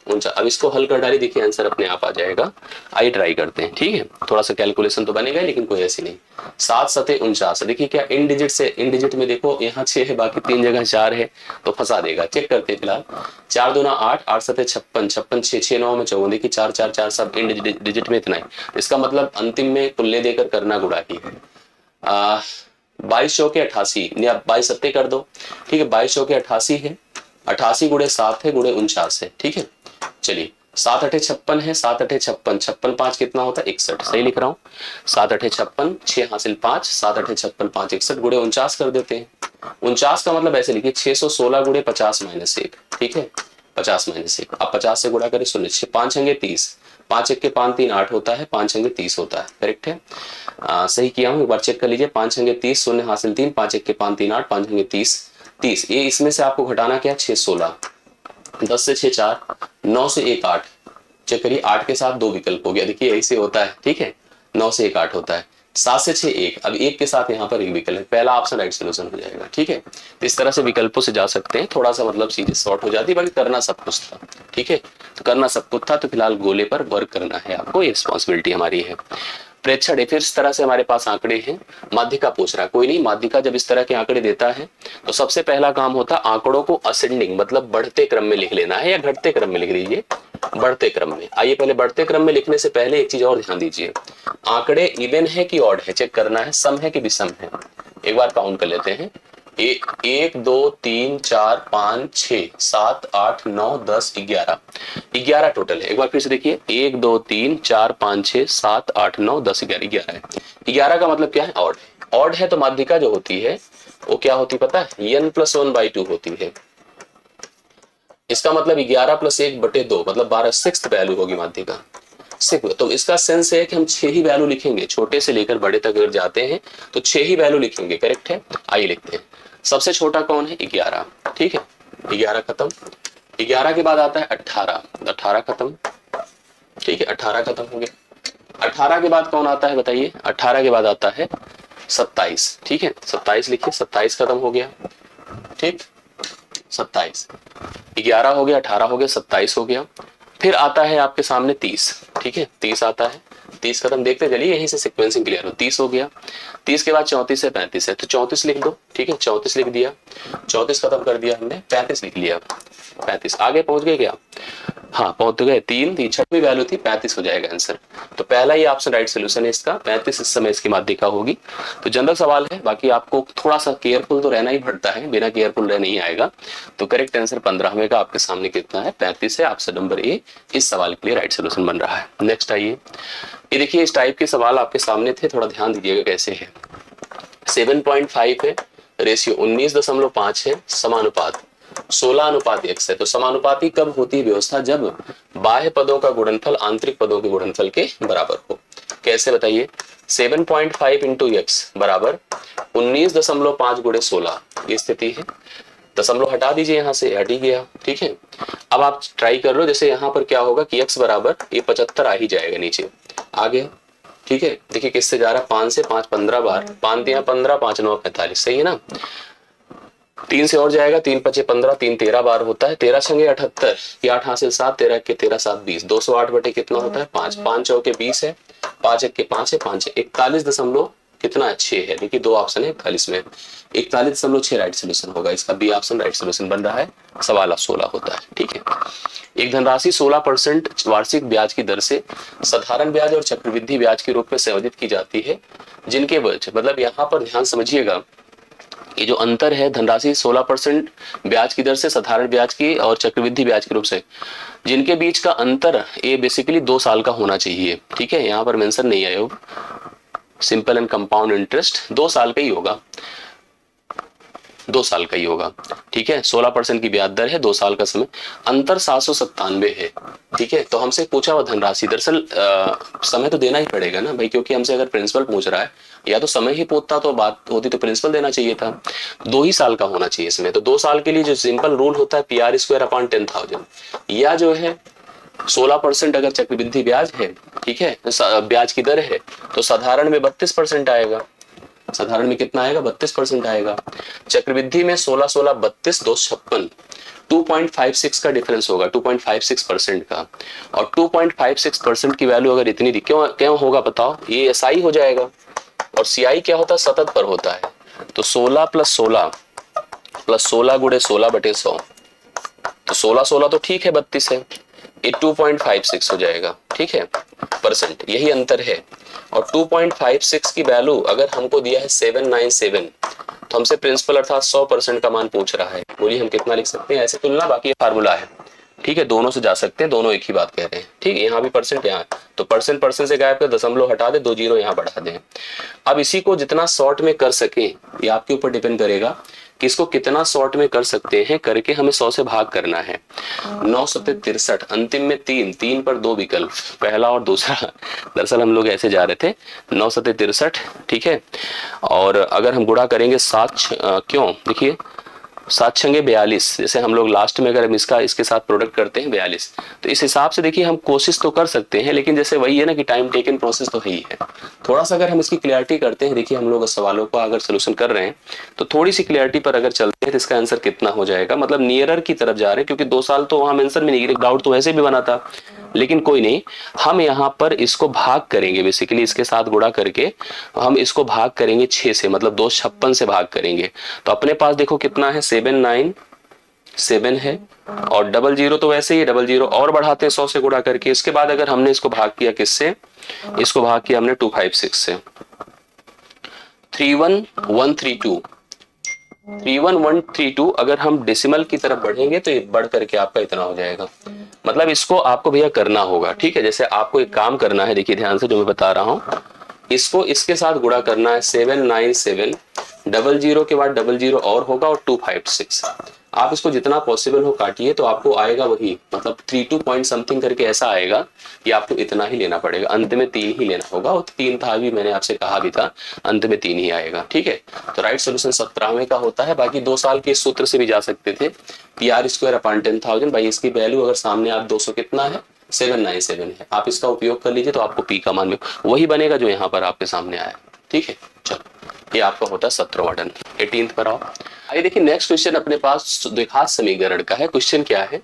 49। अब इसको हल कर डालिए, देखिए आंसर अपने आप आ जाएगा। आइए ट्राई करते हैं, ठीक है, थोड़ा सा कैलकुलेशन तो बनेगा लेकिन कोई ऐसी नहीं। 7 7 49, देखिए क्या इन डिजिट से, इन डिजिट में देखो यहाँ 6 है, बाकी 3 जगह 4 है तो फंसा देगा। चेक करते हैं फिलहाल, 4 दूना 8, 8 7 56, 56 6 6 9 में 54, देखिए 4 4 4 सब इन डिजिट में इतना है। इसका मतलब अंतिम में कुल्ले देकर करना गुणा ही है। 22 चौके 88 या 22 सत्ते कर दो, ठीक है, 22 चौके 88 है, 88 गुणे 7 है, गुणे 49 है, ठीक है। चलिए 7 8 56 है, 7 8 56, 56 5 कितना होता है 61, सही लिख रहा हूँ। 7 8 56, 6 हासिल 5, 7 8 56 5 61, गुणे 49 कर देते हैं। 49 का मतलब ऐसे लिखिए 616 गुणे 50 माइनस 1, ठीक है, 50 माइनस 1। अब 50 से गुणा करें, सुनिए 5 अंगे 30, 5 1 के 5 3 8 होता है, 5 अंगे 30 होता है, करेक्ट है। सही किया हूँ, एक बार चेक कर लीजिए। 5 अंगे 30, शून्य हासिल 3, 5 1 के 5 3 8, 5 अंगे 30 30, ये इसमें से आपको घटाना क्या, 6 16, 10 से 6 4, 9 से 1 8, चेक करिए 8 के साथ 2 विकल्प हो गया, देखिए ऐसे होता है, ठीक है। 9 से 1 8 होता है, 7 से 6 1, अब 1 के साथ यहाँ पर एक विकल्प है, पहला ऑप्शन राइट सोल्यूशन हो जाएगा, ठीक है। तो इस तरह से विकल्पों से जा सकते हैं, थोड़ा सा मतलब चीजें शॉर्ट हो जाती है, बाकी करना सब कुछ था, ठीक है। तो करना सब कुछ था, तो फिलहाल गोले पर वर्क करना है आपको, ये रिस्पॉन्सिबिलिटी हमारी है। प्रेक्षण है, फिर इस तरह से हमारे पास आंकड़े हैं। माध्यिका पूछ रहा है, कोई नहीं, माध्यिका जब इस तरह के आंकड़े देता है तो सबसे पहला काम होता है आंकड़ों को असेंडिंग मतलब बढ़ते क्रम में लिख लेना है, या घटते क्रम में लिख लीजिए, बढ़ते क्रम में। आइए पहले बढ़ते क्रम में लिखने से पहले एक चीज और ध्यान दीजिए, आंकड़े इवन है कि ऑड है चेक करना है, सम है कि विषम है। एक बार काउंट कर लेते हैं, 1 2 3 4 5 6 7 8 9 10 11, 11 टोटल है। एक बार फिर से देखिए, 1 2 3 4 5 6 7 8 9 10 11, 11 है। 11 का मतलब क्या है, ऑड है। ऑड है तो माध्यिका जो होती है वो क्या होती पता है, n+1/2 होती है। इसका मतलब 11 + 1/2 मतलब 12, 6th वैल्यू होगी माध्यिका। तो इसका सेंस है कि हम 6 ही वैल्यू लिखेंगे, छोटे से लेकर बड़े तक अगर जाते हैं तो 6 ही वैल्यू लिखेंगे, करेक्ट है। आइए लिखते हैं, सबसे छोटा कौन है, 11, ठीक है, 11 खत्म। 11 के बाद आता है 18, 18 खत्म, ठीक है, 18 खत्म हो गया। 18 के बाद कौन आता है बताइए, 18 के बाद आता है 27, ठीक है, 27 लिखिए, 27 खत्म हो गया, ठीक, 27, 11 हो गया, 18 हो गया, 27 हो गया। फिर आता है आपके सामने 30, ठीक है, 30 आता है, 30 खत्म, देखते चलिए यहीं से सीक्वेंसिंग क्लियर हो। 30 हो गया, 30 के बाद 34 से 35 है, तो 34 लिख दो, ठीक है, 34 लिख दिया, 34 खत्म कर दिया हमने, 35 लिख लिया। 35। आगे पहुंच गए क्या? हाँ पहुंच गए। 3 छठवीं वैल्यू थी 35 हो जाएगा आंसर। तो पहला ही ऑप्शन राइट सोल्यूशन है इसका, 35 इस समय इसकी माध्यिका होगी। तो जनरल सवाल है, बाकी आपको थोड़ा सा केयरफुल तो रहना ही पड़ता है, बिना केयरफुल रह नहीं आएगा। तो करेक्ट आंसर 15वें का आपके सामने कितना है? 35 है। ऑप्शन नंबर ए इस सवाल के लिए राइट सोल्यूशन बन रहा है। नेक्स्ट आइए, ये देखिए इस टाइप के सवाल आपके सामने थे, थोड़ा ध्यान दीजिएगा कैसे है। 7.5 है, रेशियो 19.5 है, समानुपात 16:1 है। तो समानुपाती कब होती है व्यवस्था? जब बाह्य पदों का गुणनफल आंतरिक पदों के गुणनफल के बराबर हो। कैसे बताइए? 7.5 इंटू एक्स बराबर 19.5 गुणे 16, ये स्थिति है। दशमलव हटा दीजिए, यहां से हट ही गया, ठीक है। अब आप ट्राई कर रहे हो, जैसे यहां पर क्या होगा कि x बराबर ये 75 आ ही जाएगा, नीचे आ गया, ठीक है। देखिए किससे जा रहा है? 5 से 5 15 बार, 5 दिया 15, 5 9 45, सही है ना। 3 से और जाएगा, 3 5 15, 3 13 बार होता है। 13 छंगे 78, ये 8 हासिल 7, 13 के 13 7 20, 208 बटे कितना होता है? 5, 5 चौके 20 है, 5 1 के 5 है, 5 41 दशमलव कितना? 6 है। देखिए दो ऑप्शन है 41 में, 41.6 राइट सोल्यूशन होगा इसका। बी ऑप्शन राइट सोल्यूशन बन रहा है। सवाल 16 होता है, ठीक है। एक धनराशि 16% वार्षिक ब्याज की दर से साधारण ब्याज और चक्रवृद्धि ब्याज के रूप में संयोजित की जाती है, जिनके वजह मतलब यहाँ पर ध्यान समझिएगा, ये जो अंतर है धनराशि 16% ब्याज की दर से साधारण ब्याज की और चक्रवृद्धि ब्याज के रूप से, जिनके बीच का अंतर ये बेसिकली 2 साल का होना चाहिए, ठीक है। यहाँ पर मेंशन नहीं है, सिंपल एंड कंपाउंड इंटरेस्ट 2 साल का ही होगा, 2 साल का ही होगा, ठीक है। 16% की ब्याज दर है, 2 साल का समय, अंतर 797 है, ठीक है। तो हमसे पूछा हुआ धनराशि, दरअसल समय तो देना ही पड़ेगा ना भाई, क्योंकि हमसे अगर प्रिंसिपल पूछ रहा है, या तो समय ही पूछता तो बात होती, तो प्रिंसिपल देना चाहिए था। 2 ही साल का होना चाहिए इसमें। तो 2 साल के लिए जो सिंपल रूल होता है PR² 10,000, या जो है 16% अगर चक्रवृद्धि ब्याज है, ठीक है, ब्याज की दर है, तो साधारण में 32% आएगा। साधारण में कितना आएगा? 32% आएगा। चक्रवृद्धि में 16 16 32 256, 2.56 का डिफरेंस होगा, 2.56% का। और 2.56% की वैल्यू अगर इतनी थी, क्यों होगा बताओ? ये SI हो जाएगा, और CI क्या होता है? सतत पर होता है। तो 16 + 16 + 16 गुणे 16 बटे 100, तो 16 16 तो ठीक है, 32 है, ये 2.56 हो जाएगा, ठीक है, परसेंट, यही अंतर है। और 2.56 की वैल्यू अगर हमको दिया है 797, तो हमसे प्रिंसिपल अर्थात 100% का मान पूछ रहा है। बोलिए हम कितना लिख सकते हैं? ऐसे तुलना, बाकी ये फार्मूला है, ठीक है, दोनों से जा सकते हैं, दोनों एक ही बात कह रहे हैं, ठीक है। यहाँ भी परसेंट, यहाँ तो परसेंट से गायब कर, दशमलव हटा दे, 2 जीरो यहाँ बढ़ा दें। अब इसी को जितना शॉर्ट में कर सके, ये आपके ऊपर डिपेंड करेगा कि इसको कितना शॉर्ट में कर सकते हैं। करके हमें 100 से भाग करना है। 9 सत्ते 63, अंतिम में 3 पर 2 विकल्प, पहला और दूसरा। दरअसल हम लोग ऐसे जा रहे थे, 9 सत्ते 63, ठीक है। और अगर हम गुणा करेंगे 7, क्यों? देखिए 7 छंगे 42, जैसे हम लोग लास्ट में अगर हम इसके साथ प्रोडक्ट करते हैं 42, तो इस हिसाब से देखिए हम कोशिश तो कर सकते हैं, लेकिन जैसे वही है ना कि टाइम टेकन प्रोसेस तो है ही है। थोड़ा सा अगर हम इसकी क्लियरिटी करते हैं, देखिए हम लोग सवालों को अगर सोल्यूशन कर रहे हैं, तो थोड़ी सी क्लियरिटी पर अगर चलते हैं, तो इसका आंसर कितना हो जाएगा? मतलब नियरर की तरफ जा रहे हैं, क्योंकि 2 साल तो वहां मेंशन में नहीं, डाउट तो वैसे भी बना था, लेकिन कोई नहीं, हम यहाँ पर इसको भाग करेंगे, बेसिकली इसके साथ गुणा करके हम इसको भाग करेंगे 6 से, मतलब 256 से भाग करेंगे। तो अपने पास देखो कितना है, 797 है, और 00 तो वैसे ही 00 और बढ़ाते हैं 100 से गुणा करके। इसके बाद अगर हमने इसको भाग किया किससे? इसको भाग किया हमने 256 से, 31132, 31132। अगर हम डेसिमल की तरफ बढ़ेंगे तो ये बढ़ करके आपका इतना हो जाएगा। मतलब इसको आपको भैया करना होगा, ठीक है। जैसे आपको एक काम करना है, देखिए ध्यान से जो मैं बता रहा हूं, इसको इसके साथ गुणा करना है। 797, 00 के बाद 00 और होगा, और 256। आप इसको जितना पॉसिबल हो काटिए, तो आपको आएगा वही, मतलब 32 पॉइंट समथिंग करके ऐसा आएगा कि आपको इतना ही लेना पड़ेगा। अंत में 3 ही लेना होगा, और 3 था भी, मैंने आपसे कहा भी था, अंत में 3 ही आएगा, ठीक है। तो राइट सोल्यूशन 17वें का होता है। बाकी 2 साल के सूत्र से भी जा सकते थे, PR² 10,000। भाई इसकी वैल्यू अगर सामने आप 200 कितना है, 797 है, आप इसका उपयोग कर लीजिए, तो आपको P का मान वही बनेगा जो यहाँ पर आपके सामने आया, ठीक है। चलो ये आपका होता है 17वां डन। 18th पर आओ। आइए देखिए नेक्स्ट क्वेश्चन अपने पास द्विघात समीकरण का है। क्वेश्चन क्या है?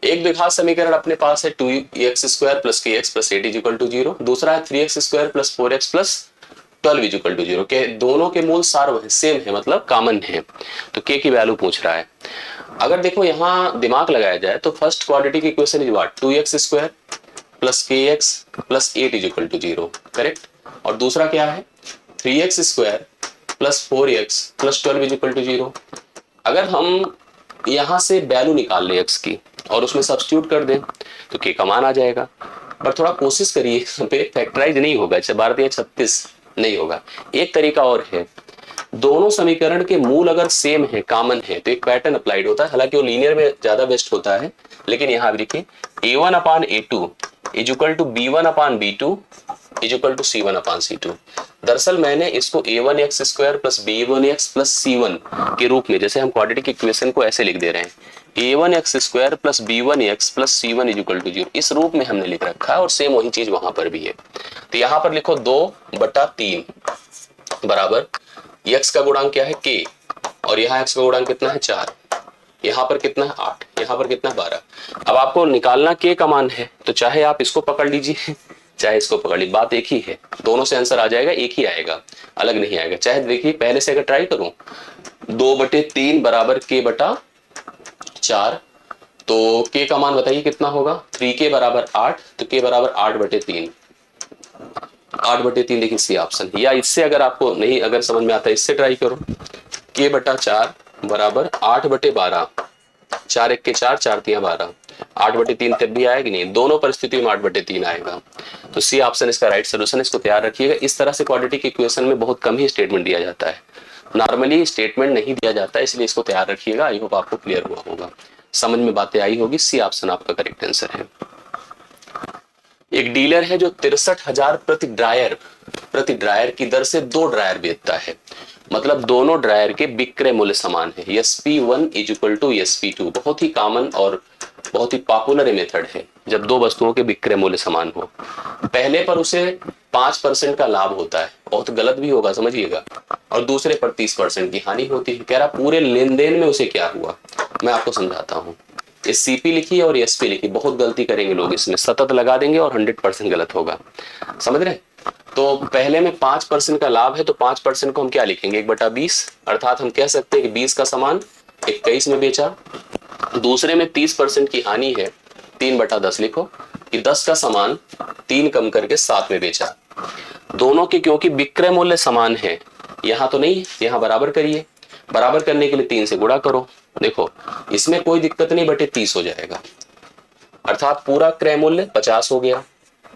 एक द्विघात समीकरण अपने पास है 2x² + kx + 8 = 0। दूसरा है 3x² + 4x + 12 = 0 के दोनों के मूल सार सेम है, मतलब कॉमन है। तो k की वैल्यू पूछ रहा है। अगर देखो यहाँ दिमाग लगाया जाए तो first quadratic equation is what, 2x² plus kx plus 8 is equal to 0, correct. और दूसरा क्या है, 3x² plus 4x plus 12 is equal to 0। अगर हम यहाँ से वैल्यू निकाल लें x की और उसमें सब्स्टिट्यूट कर दें तो k का मान आ जाएगा। पर थोड़ा कोशिश करिए, यहाँ पे फैक्टराइज नहीं होगा, 12×36 नहीं होगा। एक तरीका और है, दोनों समीकरण के मूल अगर सेम है, कॉमन है, तो एक पैटर्न अप्लाइड होता है, हालांकि वो लीनियर में ज्यादा बेस्ट होता है, लेकिन यहाँ भी देखिए a1/a2 is equal to b1/b2 is equal to c1/c2। दरअसल मैंने इसको a1x² plus b1x plus c1 के रूप में, जैसे हम क्वाड्रेटिक इक्वेशन को ऐसे लिख दे रहे हैं, a1x² plus b1x plus c1 is equal to 0, इस रूप में हमने लिख रखा है। और सेम वही चीज वहां पर भी है। तो यहाँ पर लिखो 2/3 बराबर x का गुणांक क्या है k, और यहाँ x का गुणांक कितना है 4, यहाँ पर कितना है 8, यहाँ पर कितना है 12। अब आपको निकालना k का मान है, तो चाहे आप इसको पकड़ लीजिए चाहे इसको पकड़ लीजिए, बात एक ही है, दोनों से आंसर आ जाएगा, एक ही आएगा, अलग नहीं आएगा। चाहे देखिए पहले से अगर ट्राई करूं, 2/3 बराबर k/4, तो k का मान बताइए कितना होगा, 3k बराबर 8, तो k बराबर 8/3, 8/3 देखिए सी ऑप्शन। या इससे अगर आपको नहीं अगर समझ में आता है, इससे ट्राई करो, k/4 बराबर 8/12, 4 1 के 4, 4 3 12, 8/3 तब भी आएगी नहीं, दोनों परिस्थितियों में 8/3 आएगा। तो सी ऑप्शन इसका राइट सोल्यूशन, इसको तैयार रखिएगा। इस तरह से क्वाड्रेटिक इक्वेशन में बहुत कम ही स्टेटमेंट दिया जाता है, नॉर्मली स्टेटमेंट नहीं दिया जाता है, इसलिए इसको तैयार रखिएगा। आई होप आपको क्लियर हुआ होगा, समझ में बातें आई होगी। सी ऑप्शन आपका करेक्ट आंसर है। एक डीलर है जो 63,000 प्रति ड्रायर की दर से 2 ड्रायर बेचता है, मतलब दोनों ड्रायर के विक्रय मूल्य समान है। SP1 is equal to SP2 बहुत ही कॉमन और बहुत ही पॉपुलर मेथड है जब दो वस्तुओं के विक्रय मूल्य समान हो। पहले पर उसे 5% का लाभ होता है, बहुत गलत भी होगा समझिएगा, और दूसरे पर 30% की हानि होती है। कह रहा पूरे लेन देन में उसे क्या हुआ, मैं आपको समझाता हूँ। इस CP लिखी और SP लिखी, बहुत गलती करेंगे लोग, इसमें सतत लगा देंगे और 100% गलत होगा, समझ रहे। तो पहले में 5% का लाभ है, तो 5% को हम क्या लिखेंगे, 1/20, अर्थात हम कह सकते हैं कि 20 का सामान 21 में बेचा। दूसरे में 30% की हानि है, 3/10 लिखो कि 10 का सामान 3 कम करके 7 में बेचा। दोनों के क्योंकि विक्रय मूल्य समान है, यहाँ तो नहीं, यहाँ बराबर करिए, बराबर करने के लिए 3 से गुणा करो। देखो इसमें कोई दिक्कत नहीं, बटे 30 हो जाएगा, अर्थात पूरा क्रय मूल्य 50 हो गया।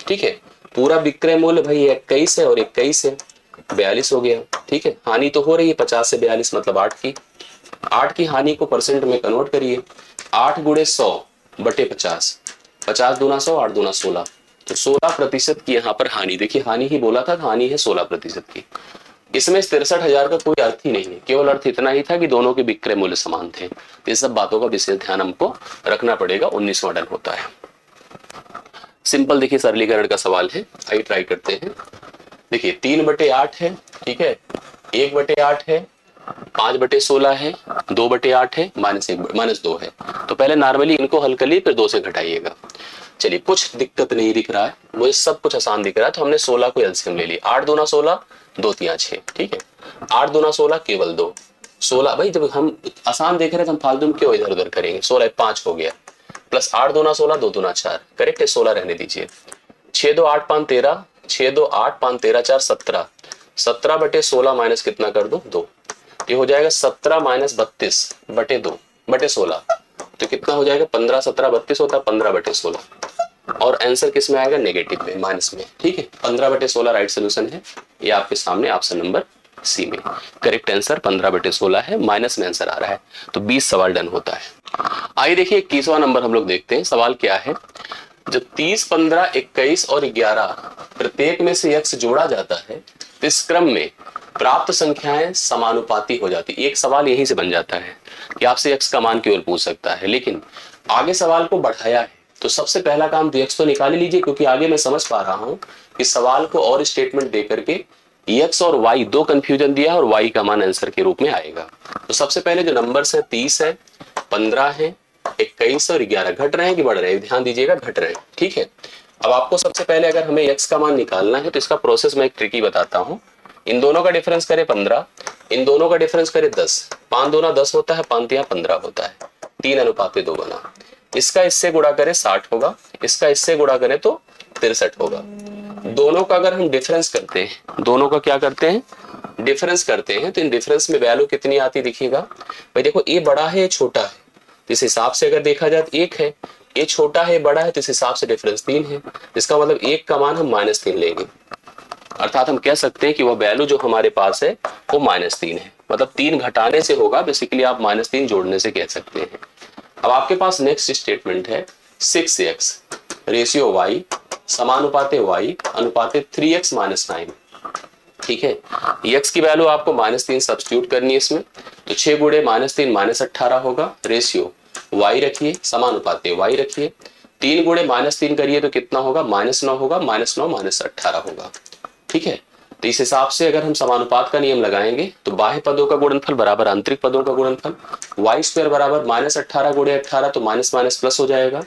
ठीक है, पूरा विक्रय मूल्य भाई 21 है और 21 है, 42 हो गया। ठीक है, हानि तो हो रही है 50 से 42 मतलब 8 की हानि को परसेंट में कन्वर्ट करिए, 8 गुणे 100/50, 50 दूना 100, 8 दूना 16, तो 16% की यहाँ पर हानि। देखिए हानि ही बोला था, हानि है 16% की। इसमें 63,000 का कोई अर्थ ही नहीं है, केवल अर्थ इतना ही था कि दोनों के विक्रय मूल्य समान थे। ये सब बातों का विशेष ध्यान हमको रखना पड़ेगा, 19 मॉडल होता है। सिंपल देखिए सरलीकरण का सवाल है, आइए ट्राई करते हैं। देखिए 3/8 है, ठीक है, 1/8 है, 5/16 है, 2/8 है, -2 है। तो पहले नॉर्मली इनको हल कर लिए, फिर 2 से घटाइएगा। चलिए कुछ दिक्कत नहीं दिख रहा है मुझे, सब कुछ आसान दिख रहा है, तो हमने 16 को एलसीएम ले लिया। 8 दूना 16, 2 3 6, ठीक है, 8 दूना 16 केवल 2, 16 भाई जब हम आसान देख रहे हैं तो हम फालतू में क्यों इधर उधर करेंगे। 16 5 हो गया, प्लस 8 दूना 16, 2 दूना 4, करेक्ट है, 16 रहने दीजिए। 6 2 8 5 13, 6 2 8 5 13 4 17, 17/16 माइनस कितना कर दो 2, ये हो जाएगा 17 - 32/2/16, तो कितना हो जाएगा 15 17 32 होता है 15/16, और आंसर किस में आएगा, नेगेटिव में, माइनस में। ठीक है, 15/16 राइट सोल्यूशन है, ये आपके सामने ऑप्शन नंबर सी में करेक्ट आंसर 15/16 है, माइनस में आंसर आ रहा है, तो 20 सवाल डन होता है। आइए देखिए 21वां नंबर हम लोग देखते हैं। सवाल क्या है, जब 30 15 21 और 11 प्रत्येक में से x जोड़ा जाता है तो इस क्रम में प्राप्त संख्याएं समानुपाती हो जाती। एक सवाल यहीं से बन जाता है कि आपसे x का मान केवल पूछ सकता है, लेकिन आगे सवाल को बढ़ाया है, तो सबसे पहला काम तो x तो निकाल लीजिए, क्योंकि आगे मैं समझ पा रहा हूं कि सवाल को और स्टेटमेंट दे करके x और y दो कंफ्यूजन दिया और y का मान आंसर के रूप में आएगा। तो सबसे पहले जो नंबर्स है 30 है, 15 है, 21 और 11 घट रहे हैं कि बढ़ रहे हैं, ध्यान दीजिएगा घट रहे हैं। ठीक है, अब आपको सबसे पहले अगर हमें x का मान निकालना है तो इसका प्रोसेस मैं एक ट्रिकी बताता हूं। इन दोनों का डिफरेंस करें 15, इन दोनों का डिफरेंस करें 10, 5 दूना 10 होता है, 5 3 15 होता है। 3:2 बना। इसका इससे गुणा करें 60 होगा, इसका इससे गुणा करें तो 63 होगा। दोनों का अगर हम डिफरेंस करते हैं, दोनों का क्या करते हैं, डिफरेंस करते हैं, तो इन डिफरेंस में वैल्यू कितनी आती दिखिएगा भाई। देखो ये बड़ा है ये छोटा है, तो इस हिसाब से अगर देखा जाए तो 1 है, ये छोटा है बड़ा है, तो इस हिसाब से डिफरेंस 3 है। इसका मतलब 1 का मान हम -3 लेंगे, अर्थात हम कह सकते हैं कि वह वैल्यू जो हमारे पास है वो -3 है। मतलब 3 घटाने से होगा, बेसिकली आप -3 जोड़ने से कह सकते हैं। अब आपके पास नेक्स्ट स्टेटमेंट है 6x ratio y समानुपाते y अनुपाते 3x - 9। ठीक है, x की वैल्यू आपको -3 सब्स्टिट्यूट करनी है इसमें, तो 6 गुणे -3 -18 होगा, रेशियो y रखिए समानुपाते y रखिए, 3 गुणे -3 करिए तो कितना होगा, -9 होगा, -9 -18 होगा। ठीक है, तो इस हिसाब से अगर हम समानुपात का नियम लगाएंगे तो बाह्य पदों का गुणनफल बराबर आंतरिक पदों का गुणनफल, y² बराबर -18 गुणे 18 तो माइनस माइनस प्लस हो जाएगा,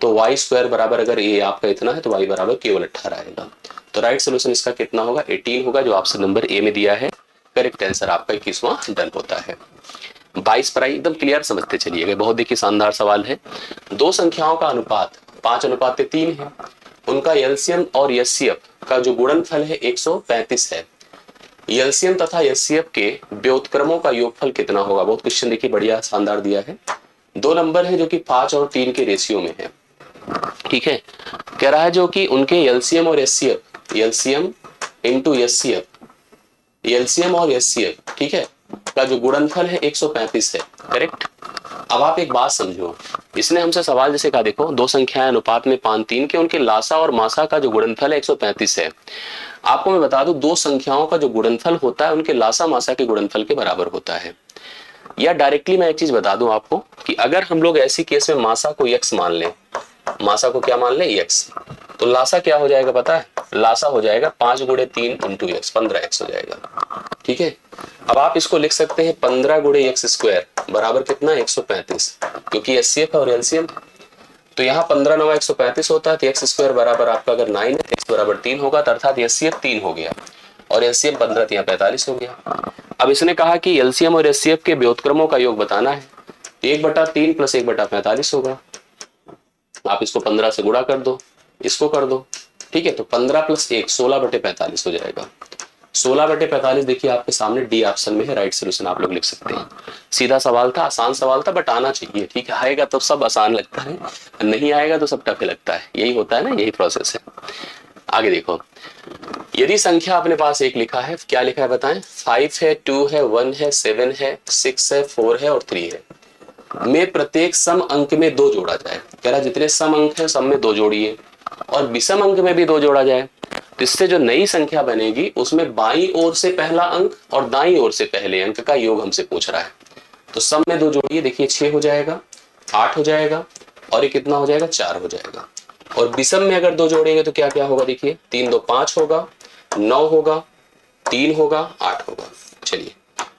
तो y² बराबर अगर ये आपका इतना है तो y बराबर केवल 18 आएगा। तो राइट सोल्यूशन इसका कितना होगा, 18 होगा, जो आपसे नंबर ए में दिया है। करेक्ट आंसर आपका 21वां डन होता है। 22 पर आई, एकदम क्लियर समझते चलिएगा, बहुत देखिए शानदार सवाल है। दो संख्याओं का अनुपात 5:3 है, उनका एलसीएम और एचसीएफ का जो गुणनफल है 135 है। एलसीएम तथा एचसीएफ के व्युत्क्रमों का योगफल कितना होगा। बहुत क्वेश्चन देखिए बढ़िया शानदार दिया है। दो नंबर है जो कि 5 और 3 के रेशियो में है। ठीक है, कह रहा है जो कि उनके एलसीएम और HCF, LCM into HCF, LCM और एचसीएफ ठीक है का जो गुणनफल है 135 है। करेक्ट। अब आप एक बात समझो, इसने हमसे सवाल जैसे कहा, देखो दो संख्याएं अनुपात में 5:3 के, उनके लासा और मासा का जो गुणनफल है 135 है। आपको मैं बता दूं, दो संख्याओं का जो गुणनफल होता है उनके लासा मासा के गुणनफल के बराबर होता है। या डायरेक्टली मैं एक चीज बता दूं आपको कि अगर हम लोग ऐसी केस में मासा को x मान लें, मासा को क्या मान लें x, तो लासा क्या हो जाएगा पता है, लासा हो जाएगा 5 गुणे 3 इंटू x, 15x हो जाएगा। ठीक है, अब आप इसको लिख सकते हैं 15 गुणे x स्क्वायर बराबर कितना 135, क्योंकि एचसीएफ और एलसीएम। तो यहाँ 15 9 135 होता है, तो x स्क्वायर बराबर आपका अगर 9 है तो x बराबर 3 होगा, तो अर्थात एचसीएफ 3 हो गया और एलसीएम 15 तो यहाँ 45 हो गया। अब इसने कहा कि एलसीएम और एचसीएफ के व्युत्क्रमों का योग बताना है, 1/3 + 1/45 होगा। आप इसको 15 से गुणा कर दो, इसको कर दो। ठीक है, तो 15 + 1 16/45 हो जाएगा। 16/45 देखिए आपके सामने डी ऑप्शन में है, राइट सोल्यूशन आप लोग लिख सकते हैं। सीधा सवाल था, आसान सवाल था, बट आना चाहिए। ठीक है, आएगा तो सब आसान लगता है, नहीं आएगा तो सब टफ लगता है, यही होता है ना, यही प्रोसेस है। आगे देखो, यदि संख्या अपने पास एक लिखा है, क्या लिखा है बताएं, 5 है, 2 है, 1 है, 7 है, 6 है, 4 है और 3 है, में प्रत्येक सम अंक में 2 जोड़ा जाए। कह रहा जितने सम अंक है सब में 2 जोड़िए, और विषम अंक में भी 2 जोड़ा जाए। तो इससे जो नई संख्या बनेगी उसमें बाईं ओर से पहला अंक और दाईं ओर से पहले अंक का योग हमसे पूछ रहा है। तो सम में 2 जोड़िए, देखिए 6 हो जाएगा, 8 हो जाएगा और ये कितना हो जाएगा, 4 हो जाएगा। और विषम में अगर 2 जोड़ेंगे तो क्या क्या होगा, देखिए 3 2 5 होगा, 9 होगा, 3 होगा, 8 होगा। चलिए,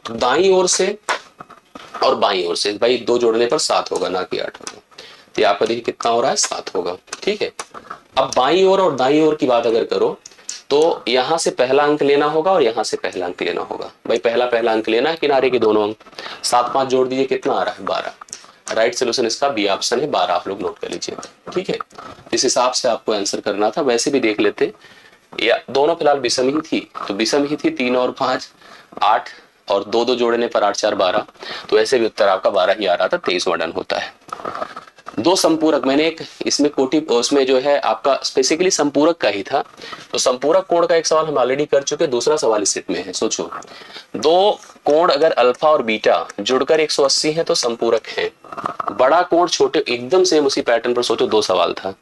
तो दाईं ओर से और बाईं ओर से भाई 2 जोड़ने पर 7 होगा, ना कि 8 होगा। तो यहाँ पर देखिए कितना हो रहा है, 7 होगा। ठीक है, अब बाईं ओर और दाईं ओर की बात अगर करो तो यहाँ से पहला अंक लेना होगा और यहाँ से पहला अंक लेना होगा। भाई पहला अंक लेना है किनारे के दोनों अंक, 7 5 जोड़ दीजिए, कितना आ रहा है 12। राइट सोल्यूशन इसका बी ऑप्शन है, 12 आप लोग नोट कर लीजिए। ठीक है, इस हिसाब से आपको आंसर करना था। वैसे भी देख लेते, या दोनों फिलहाल विषम ही थी, तो विषम ही थी, 3 और 5 8 और 2 2 जोड़ने पर 8 4 12, तो ऐसे भी उत्तर आपका 12 ही आ रहा था, 23वां डन होता है। दो संपूरक, मैंने एक इसमें कोटि उसमें जो है आपका स्पेसिफिकली संपूरक का ही था, तो संपूरक कोण का एक सवाल हम ऑलरेडी कर चुके, दूसरा सवाल इस सेट में है। सोचो, दो कोण अगर अल्फा और बीटा जुड़कर 180 है तो संपूरक है। बड़ा कोण छोटे, एकदम सेम उसी पैटर्न पर सोचो, 2 सवाल था।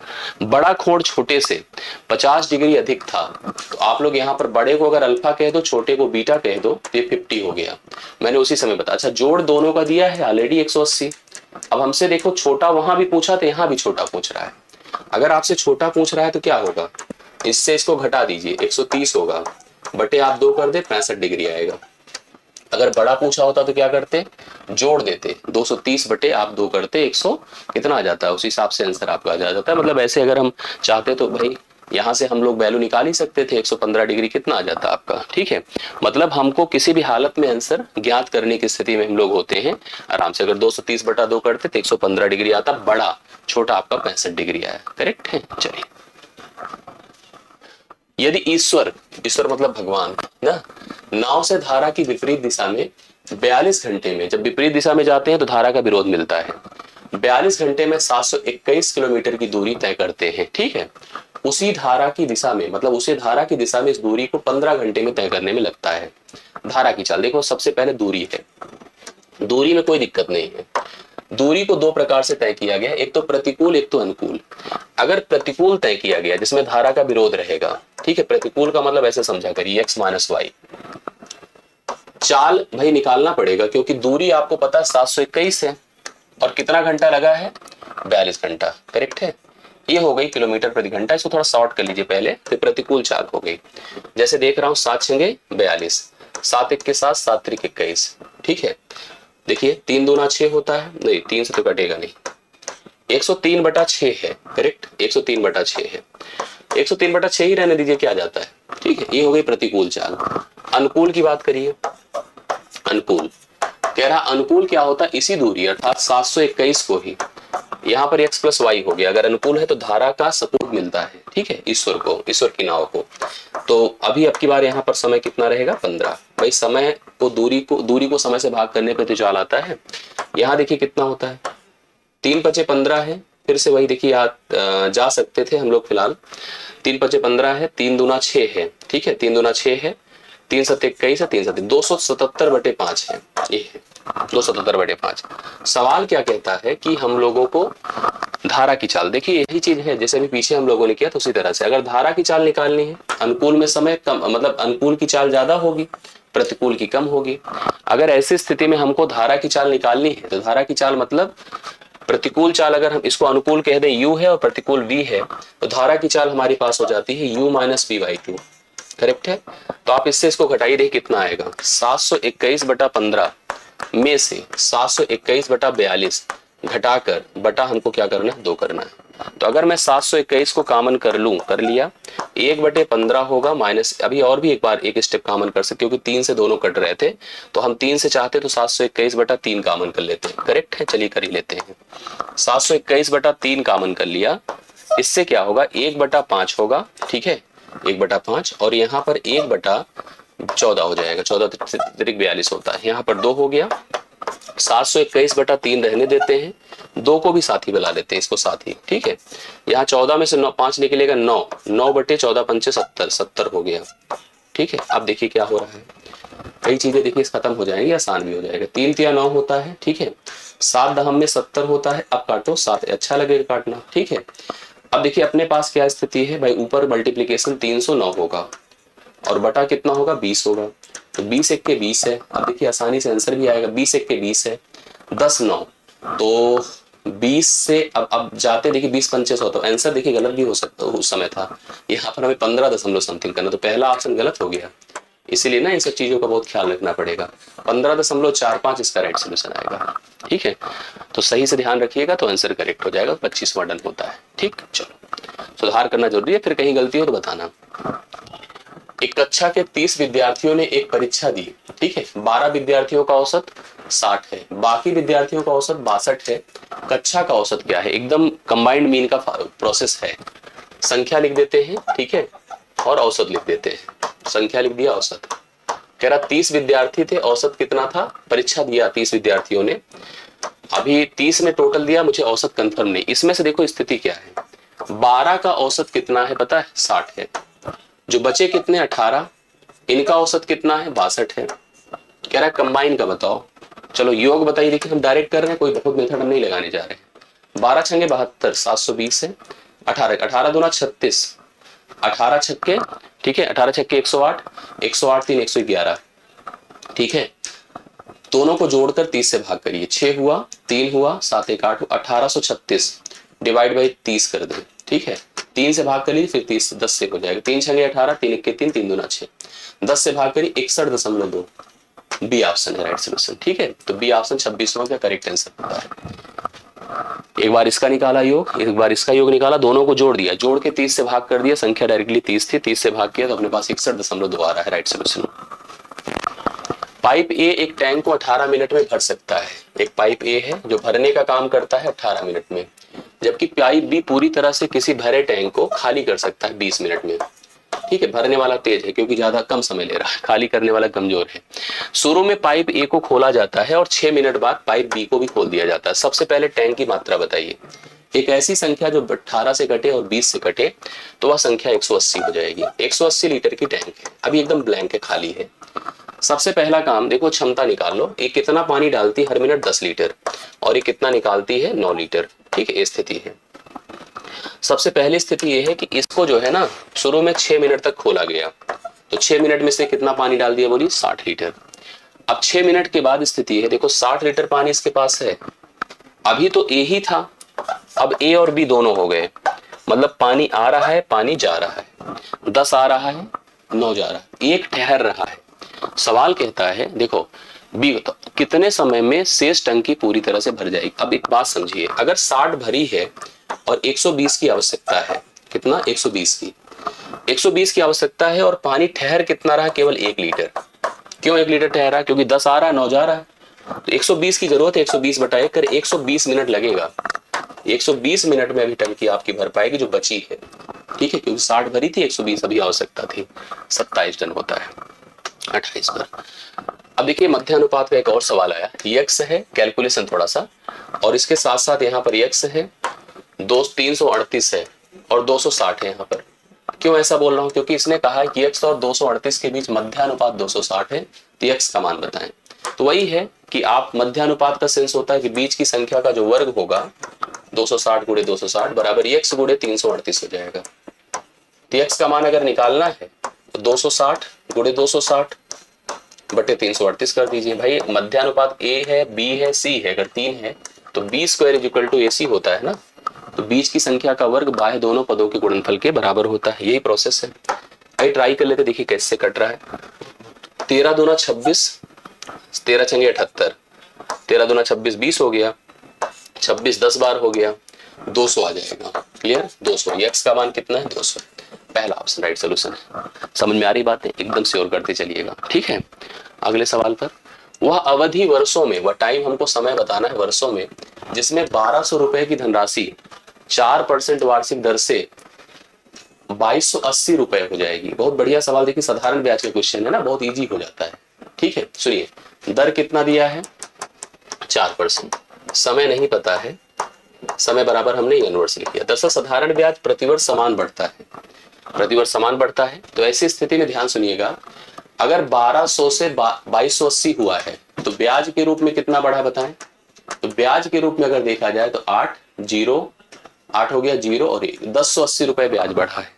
बड़ा कोण छोटे से 50 डिग्री अधिक था, तो आप लोग यहाँ पर बड़े को अगर अल्फा कह दो, छोटे को बीटा कह दो, तो ये 50 हो गया। मैंने उसी समय बताया। अच्छा, जोड़ दोनों का दिया है ऑलरेडी 180। अब हमसे देखो छोटा वहां भी पूछा तो यहाँ भी छोटा पूछ रहा है। अगर आपसे छोटा पूछ रहा है तो क्या होगा, इससे इसको घटा दीजिए, 130 होगा, बटे आप 2 कर दे, 65 डिग्री आएगा। अगर बड़ा पूछा होता तो क्या करते, जोड़ देते, 230 बटे आप 2 करते, 100 कितना आ जाता है, उस हिसाब से आंसर आपका आ जाता है। मतलब ऐसे अगर हम चाहते तो भाई यहां से हम लोग वैल्यू निकाल ही सकते थे, 115 डिग्री कितना आ जाता आपका। ठीक है, मतलब हमको किसी भी हालत में आंसर ज्ञात करने की स्थिति में हम लोग होते हैं आराम से। अगर 230/2 करते तो 115 डिग्री आता, बड़ा छोटा आपका 65 डिग्री आया। करेक्ट है। चलिए, यदि ईश्वर, ईश्वर मतलब भगवान ना, नाव से धारा की विपरीत दिशा में 42 घंटे में, जब विपरीत दिशा में जाते हैं तो धारा का विरोध मिलता है, 42 घंटे में 721 किलोमीटर की दूरी तय करते हैं। ठीक है, उसी धारा की दिशा में, मतलब उसी धारा की दिशा में इस दूरी को 15 घंटे में तय करने में लगता है। धारा की चाल देखो, सबसे पहले दूरी है, दूरी में कोई दिक्कत नहीं है। दूरी को दो प्रकार से तय किया गया, एक तो प्रतिकूल, एक तो अनुकूल। अगर प्रतिकूल तय किया गया जिसमें धारा का विरोध रहेगा, ठीक है, प्रतिकूल का मतलब ऐसे समझा करिए x - y, चाल भाई निकालना पड़ेगा क्योंकि दूरी आपको पता है 721 है और कितना घंटा लगा है, 42 घंटा। करेक्ट है, ये हो गई किलोमीटर प्रति घंटा। इसको थोड़ा शॉर्ट कर लीजिए पहले, फिर प्रतिकूल चाल हो गई। जैसे देख रहा हूं 7 छंगे 42, 7 1 के साथ 7 3 21। ठीक है, देखिए 3 दूना 6 होता है, नहीं 3 से तो कटेगा नहीं, 103/6 है। करेक्ट, 103/6 है, 103/6 ही रहने दीजिए, क्या जाता है। ठीक है, ये हो गई प्रतिकूल चाल। अनुकूल की बात करिए, अनुकूल कह रहा, अनुकूल क्या होता है, इसी दूरी अर्थात 721 को ही यहाँ पर x + y हो गया। अगर अनुकूल है तो धारा का सपोर्ट मिलता है, ठीक है, ईश्वर को, ईश्वर की नाव को। तो अभी अब की बार यहाँ पर समय कितना रहेगा, 15। भाई समय को दूरी को समय से भाग करने पे तो चाल आता है। यहाँ देखिए कितना होता है, 3 × 5 = 15 है। फिर से वही देखिए, जा सकते थे हम लोग फिलहाल। 3 × 5 = 15 है, 3 दूना 6 है। ठीक है, 3 दूना 6 है, 3 7 21 है, 3 7 277/5 है, ये है 277/5। सवाल क्या कहता है कि हम लोगों को धारा की चाल, देखिए यही चीज है जैसे भी पीछे हम लोगों ने किया, तो उसी तरह से अगर धारा की चाल निकालनी है, अनुकूल में समय कम, मतलब अनुकूल की चाल ज्यादा होगी, प्रतिकूल की कम होगी। अगर ऐसी स्थिति में हमको धारा की चाल निकालनी है तो धारा की चाल मतलब प्रतिकूल चाल, अगर हम इसको अनुकूल कह दें u है और प्रतिकूल v है, तो धारा की चाल हमारी पास हो जाती है u - v/2। करेक्ट है, तो आप इससे इसको घटाइए, देखिए कितना आएगा, 721/15 में से 721/42 घटाकर बटा हमको क्या करना है, 2 करना है। तो अगर मैं 721 को कॉमन कर लूं, कर लिया, 1/15 होगा माइनस, अभी और भी एक बार एक स्टेप कॉमन कर सकते, क्योंकि 3 से दोनों कट रहे थे, तो हम 3 से चाहते तो 721/3 कॉमन कर लेते हैं। करेक्ट है, चलिए कर ही लेते हैं। 721/3 कॉमन कर लिया, इससे क्या होगा, 1/5 होगा। ठीक है, 1/5, और यहाँ पर 1/14 हो जाएगा, 14 × 42 होता है, यहाँ पर 2 हो गया। 721/3 रहने देते हैं, 2 को भी साथ ही बुला लेते हैं, इसको साथ ही। ठीक है, यहाँ 14 में से 5 निकलेगा, 9, 9/14 × 5 = 70 हो गया। ठीक है, अब देखिए क्या हो रहा है, कई चीजें देखिए खत्म हो जाएंगी, आसान भी हो जाएगा। 3 × 9 होता है। ठीक है, 7 दहम में 70 होता है। अब काटो, 7 अच्छा लगेगा काटना। ठीक है, अब देखिए अपने पास क्या स्थिति है भाई, ऊपर मल्टीप्लीकेशन 309 होगा और बटा कितना होगा, 20 होगा, तो 20 1 के 20 है। अब देखिए आसानी से आंसर भी आएगा, 20 1 के 20 है, 10 9, तो 20 से अब जाते देखिए 20 × 5 = 100, तो आंसर देखिए गलत भी हो सकता है, उस समय था यहाँ पर हमें 15 दशमलव समथिंग करना, तो पहला ऑप्शन गलत हो गया। इसीलिए ना इन सब चीजों का बहुत ख्याल रखना पड़ेगा। 15.45 इसका राइट सोल्यूशन आएगा। ठीक है, तो सही से ध्यान रखिएगा तो आंसर करेक्ट हो जाएगा, 25वां डन होता है। ठीक, चलो सुधार करना जरूरी है, फिर कहीं गलती हो तो बताना। एक कक्षा के 30 विद्यार्थियों ने एक परीक्षा दी। ठीक है, 12 विद्यार्थियों का औसत 60 है, बाकी विद्यार्थियों का औसत 62 है। कक्षा का औसत क्या है, एकदम कंबाइंड मीन का प्रोसेस है। संख्या लिख देते हैं, ठीक है, और औसत लिख देते हैं। संख्या लिख दिया, औसत कह रहा 30 विद्यार्थी थे, औसत कितना था, परीक्षा दिया 30 विद्यार्थियों ने, अभी 30 ने टोटल दिया, मुझे औसत कंफर्म नहीं। इसमें से देखो स्थिति क्या है, 12 का औसत कितना है पता है, 60 है, जो बचे कितने 18, इनका औसत कितना है, 62 है। कह रहा है कंबाइन का बताओ। चलो योग बताइए, देखिए हम डायरेक्ट कर रहे हैं, कोई बहुत मेथड हम नहीं लगाने जा रहे। 12 छंगे 72, 720 है। 18 दूना 36, 18 छक्के, ठीक है, 18 छक्के 108, 108 3 111। ठीक है, दोनों को जोड़कर 30 से भाग करिए, 6 हुआ, 3 हुआ, 7 1 8, 1836 डिवाइड बाई 30 कर दें। ठीक है, 3 से भाग करिए, फिर 30 10 से हो जाएगा, 3 छंगे 18, 3 1 3, 3 दूना 6, 10 से भाग करिए, 61.2। बी ऑप्शन है राइट सोल्यूशन। ठीक है, तो बी ऑप्शन 26वां का करेक्ट आंसर होता है। एक बार इसका निकाला योग, एक बार इसका योग निकाला, दोनों को जोड़ दिया, जोड़ के 30 से भाग कर दिया, संख्या डायरेक्टली 30 थी, 30 से भाग किया तो अपने पास 61.2 आ रहा है। Right solution. पाइप ए एक टैंक को 18 मिनट में भर सकता है। एक पाइप ए है जो भरने का काम करता है 18 मिनट में, जबकि पाइप बी पूरी तरह से किसी भरे टैंक को खाली कर सकता है 20 मिनट में। ठीक है, भरने वाला तेज है क्योंकि ज्यादा कम समय ले रहा है, खाली करने वाला कमजोर है। शुरू में पाइप ए को खोला जाता है और 6 मिनट बाद पाइप बी को भी खोल दिया जाता है। सबसे पहले टैंक की मात्रा बताइए। एक ऐसी संख्या जो 18 से कटे और 20 से कटे तो वह संख्या 180 हो जाएगी। 180 लीटर की टैंक है, अभी एकदम ब्लैंक है, खाली है। सबसे पहला काम देखो, क्षमता निकाल लो। ये कितना पानी डालती है हर मिनट? 10 लीटर, और ये कितना निकालती है? 9 लीटर। ठीक है, ये स्थिति है। सबसे पहली स्थिति ये है कि इसको जो है ना, शुरू में 6 मिनट तक खोला गया, तो 6 मिनट में से कितना पानी डाल दिया? बोलिए 60 लीटर। अब 6 मिनट के बाद स्थिति है, देखो 60 लीटर पानी इसके पास है। अभी तो ए ही था, अब ए और बी दोनों हो गए, मतलब पानी आ रहा है, पानी जा रहा है। 10 आ रहा है, 9 जा रहा है, एक ठहर रहा है। सवाल कहता है देखो बी तो कितने समय में शेष टंकी पूरी तरह से भर जाएगी। अब एक बात समझिए, अगर 60 भरी है और 120 की आवश्यकता है, कितना? 120 की, 120 की आवश्यकता है और पानी ठहर कितना रहा? केवल 1 लीटर। क्यों 1 लीटर ठहरा? क्योंकि 10 आ रहा है, 9 जा रहा है, तो 120 की जरूरत है। 120 बटा 1 कर 120 मिनट लगेगा। 120 मिनट में अभी टंकी आपकी भर पाएगी जो बची है। ठीक है, क्योंकि 60 भरी थी, 120 अभी आवश्यकता थी। 27 टन होता है 28 पर। अब देखिए मध्य अनुपात का एक और सवाल आया। यक्स है, कैलकुलेशन थोड़ा सा, और इसके साथ साथ यहाँ पर यक्स है, 338 है और 260 है यहाँ पर। क्यों ऐसा बोल रहा हूँ? क्योंकि इसने कहा है कि यक्स और 238 के बीच मध्यानुपात 260 है, तो यक्स का मान बताएं। तो वही है कि आप मध्यानुपात का सेंस होता है कि बीच की संख्या का जो वर्ग होगा 260 गुणे 260 बराबर यक्स गुणे 338 हो जाएगा। तो यक्स का मान अगर निकालना है तो 260 गुणे 260 बटे 338 कर दीजिए। भाई मध्यानुपात ए है, बी है, सी है, अगर 3 है तो b square is equal to a c होता है ना, तो बीच की संख्या का वर्ग बाह्य दोनों पदों के गुणनफल के बराबर होता है। यही प्रोसेस है। भाई ट्राई कर लेते, देखिए कैसे कट रहा है। 13 दूना 26, 13 छंगे 78, 13 दूना 26 20 हो गया, 26 10 बार हो गया, 200 आ जाएगा। क्लियर? 200। यक्स का मान कितना है? 200। पहला ऑप्शन राइट सोल्यूशन है। समझ में आ रही बात है? एकदम श्योर करते चलिएगा। ठीक है, अगले सवाल पर। वह अवधि वर्षों में, वह टाइम हमको समय बताना है वर्षों में, जिसमें 1200 रुपए की धनराशि 4% वार्षिक दर से 2280 रुपए हो जाएगी। बहुत बढ़िया सवाल। देखिए साधारण ब्याज का क्वेश्चन है ना, बहुत इजी हो जाता है। ठीक है, सुनिए, दर कितना दिया है? 4%। समय नहीं पता है, समय बराबर हमने इनवर्स लिख दिया। दरअसल साधारण ब्याज प्रतिवर्ष समान बढ़ता है, प्रतिवर्ष समान बढ़ता है। तो ऐसी स्थिति में ध्यान सुनिएगा, अगर 1200 से 2280 हुआ है तो ब्याज के रूप में कितना बढ़ा बताएं? तो ब्याज के रूप में अगर देखा जाए तो 8 हो गया 0 और 1, 1080 रुपए ब्याज बढ़ा है।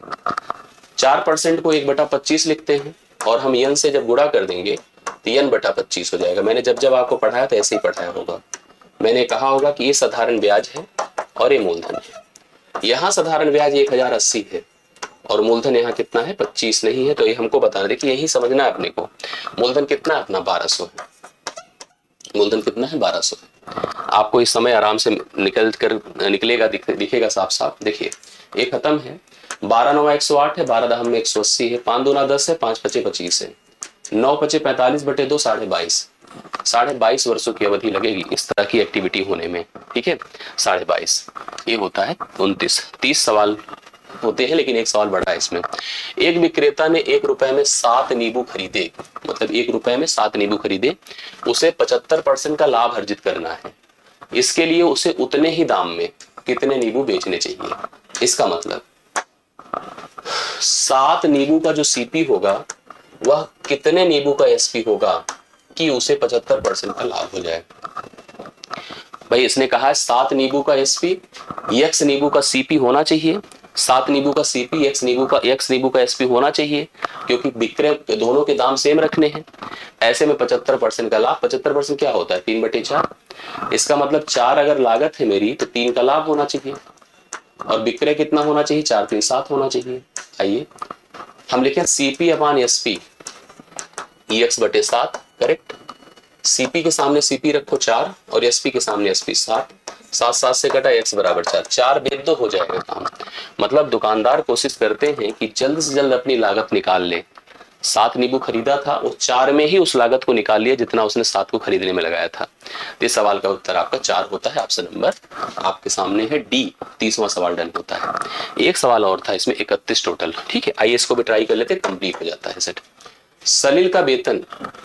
4% को 1/25 लिखते हैं और हम यन से जब गुणा कर देंगे तो यन बटा 25 हो जाएगा। मैंने जब आपको पढ़ाया तो ऐसे ही पढ़ाया होगा। मैंने कहा होगा कि ये साधारण ब्याज है और ये मूलधन है। यहाँ साधारण ब्याज 1080 है और मूलधन यहाँ कितना है? 25 नहीं है, तो ये हमको बताना। देखिए यही समझना है अपने को। मूलधन कितना है अपना? 1200 है। मूलधन कितना है? 1200 है। आपको इस समय आराम से निकलेगा, दिखेगा साफ साफ। देखिए ये खत्म है, 12 9 108 है, 12 दहम में 180 है, 5 दूना 10 है, 5 पचे 25 है, 9 पचे 45 बटे 2 22.5। 22.5 वर्षों की अवधि लगेगी इस तरह की एक्टिविटी होने में। ठीक है, 22.5 ये होता है 29। 30 सवाल होते हैं लेकिन एक सवाल बड़ा है इसमें। एक विक्रेता ने 1 रुपए में 7 नींबू खरीदे, मतलब 1 रुपए में 7 नींबू खरीदे, उसे 75% का लाभ अर्जित करना है। इसके लिए उसे उतने ही दाम में कितने नींबू बेचने चाहिए? इसका मतलब 7 नींबू का जो सीपी होगा वह कितने नींबू का एसपी होगा कि उसे 75% का लाभ हो जाए। भाई इसने कहा है 7 नींबू का एसपी, एक्स नींबू का सीपी होना चाहिए। 7 नींबू का सीपी एक्स नींबू का एसपी होना चाहिए, क्योंकि विक्रय दोनों के दाम सेम रखने हैं। ऐसे में 75% का लाभ, 75% क्या होता है? 3/4। इसका मतलब 4 अगर लागत है मेरी तो 3 का लाभ होना चाहिए, और विक्रय कितना होना चाहिए? 4 3 7 होना चाहिए। आइए हम लिखें सीपी अपान एसपी EX/7। करेक्ट। सीपी के सामने सीपी रखो 4 और एसपी के सामने एसपी 7। 7 7 से कटा x बराबर 4, 4 भेद दो हो जाएगा काम। मतलब दुकानदार कोशिश करते हैं कि जल्द से जल्द अपनी लागत निकाल ले। 7 नींबू खरीदा था, वो 4 में ही उस लागत को निकाल लिया जितना उसने 7 को खरीदने में लगाया था। तो इस सवाल का उत्तर आपका 4 होता है। ऑप्शन नंबर आपके सामने है डी, 30वां सवाल डन होता है। एक सवाल और था इसमें 31 टोटल, ठीक है, आइए इसको भी ट्राई कर लेते हैं, कंप्लीट हो जाता है सेट। सलील का वेतन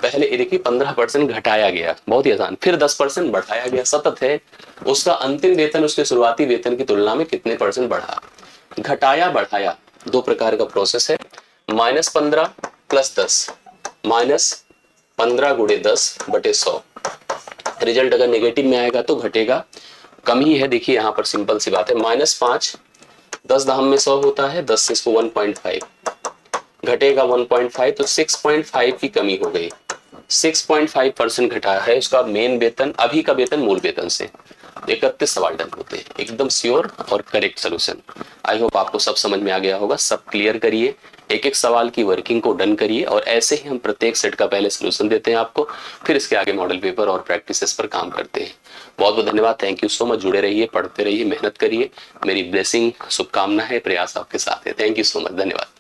पहले देखिए 15% घटाया गया, बहुत ही आसान, फिर 10% बढ़ाया गया, सतत है। उसका अंतिम वेतन उसके शुरुआती वेतन की तुलना में कितने परसेंट बढ़ा? घटाया बढ़ाया दो प्रकार का प्रोसेस है। -15 + 10, -15 × 10/100। रिजल्ट अगर नेगेटिव में आएगा तो घटेगा, कम ही है। देखिए यहाँ पर सिंपल सी बात है, -5, 10 धाम में 100 होता है, 10 से इसको 1.5 घटेगा, 1.5, तो 6.5 की कमी हो गई। 6.5% घटा है उसका मेन वेतन, अभी का वेतन मूल वेतन से। 31 सवाल डन होते हैं, एकदम श्योर और करेक्ट सोल्यूशन। आई होप आपको सब समझ में आ गया होगा। सब क्लियर करिए, एक एक सवाल की वर्किंग को डन करिए, और ऐसे ही हम प्रत्येक सेट का पहले सोल्यूशन देते हैं आपको, फिर इसके आगे मॉडल पेपर और प्रैक्टिसेस पर काम करते हैं। बहुत बहुत धन्यवाद, थैंक यू सो मच। जुड़े रहिए, पढ़ते रहिए, मेहनत करिए। मेरी ब्लेसिंग, शुभकामना है, प्रयास आपके साथ है। थैंक यू सो मच, धन्यवाद।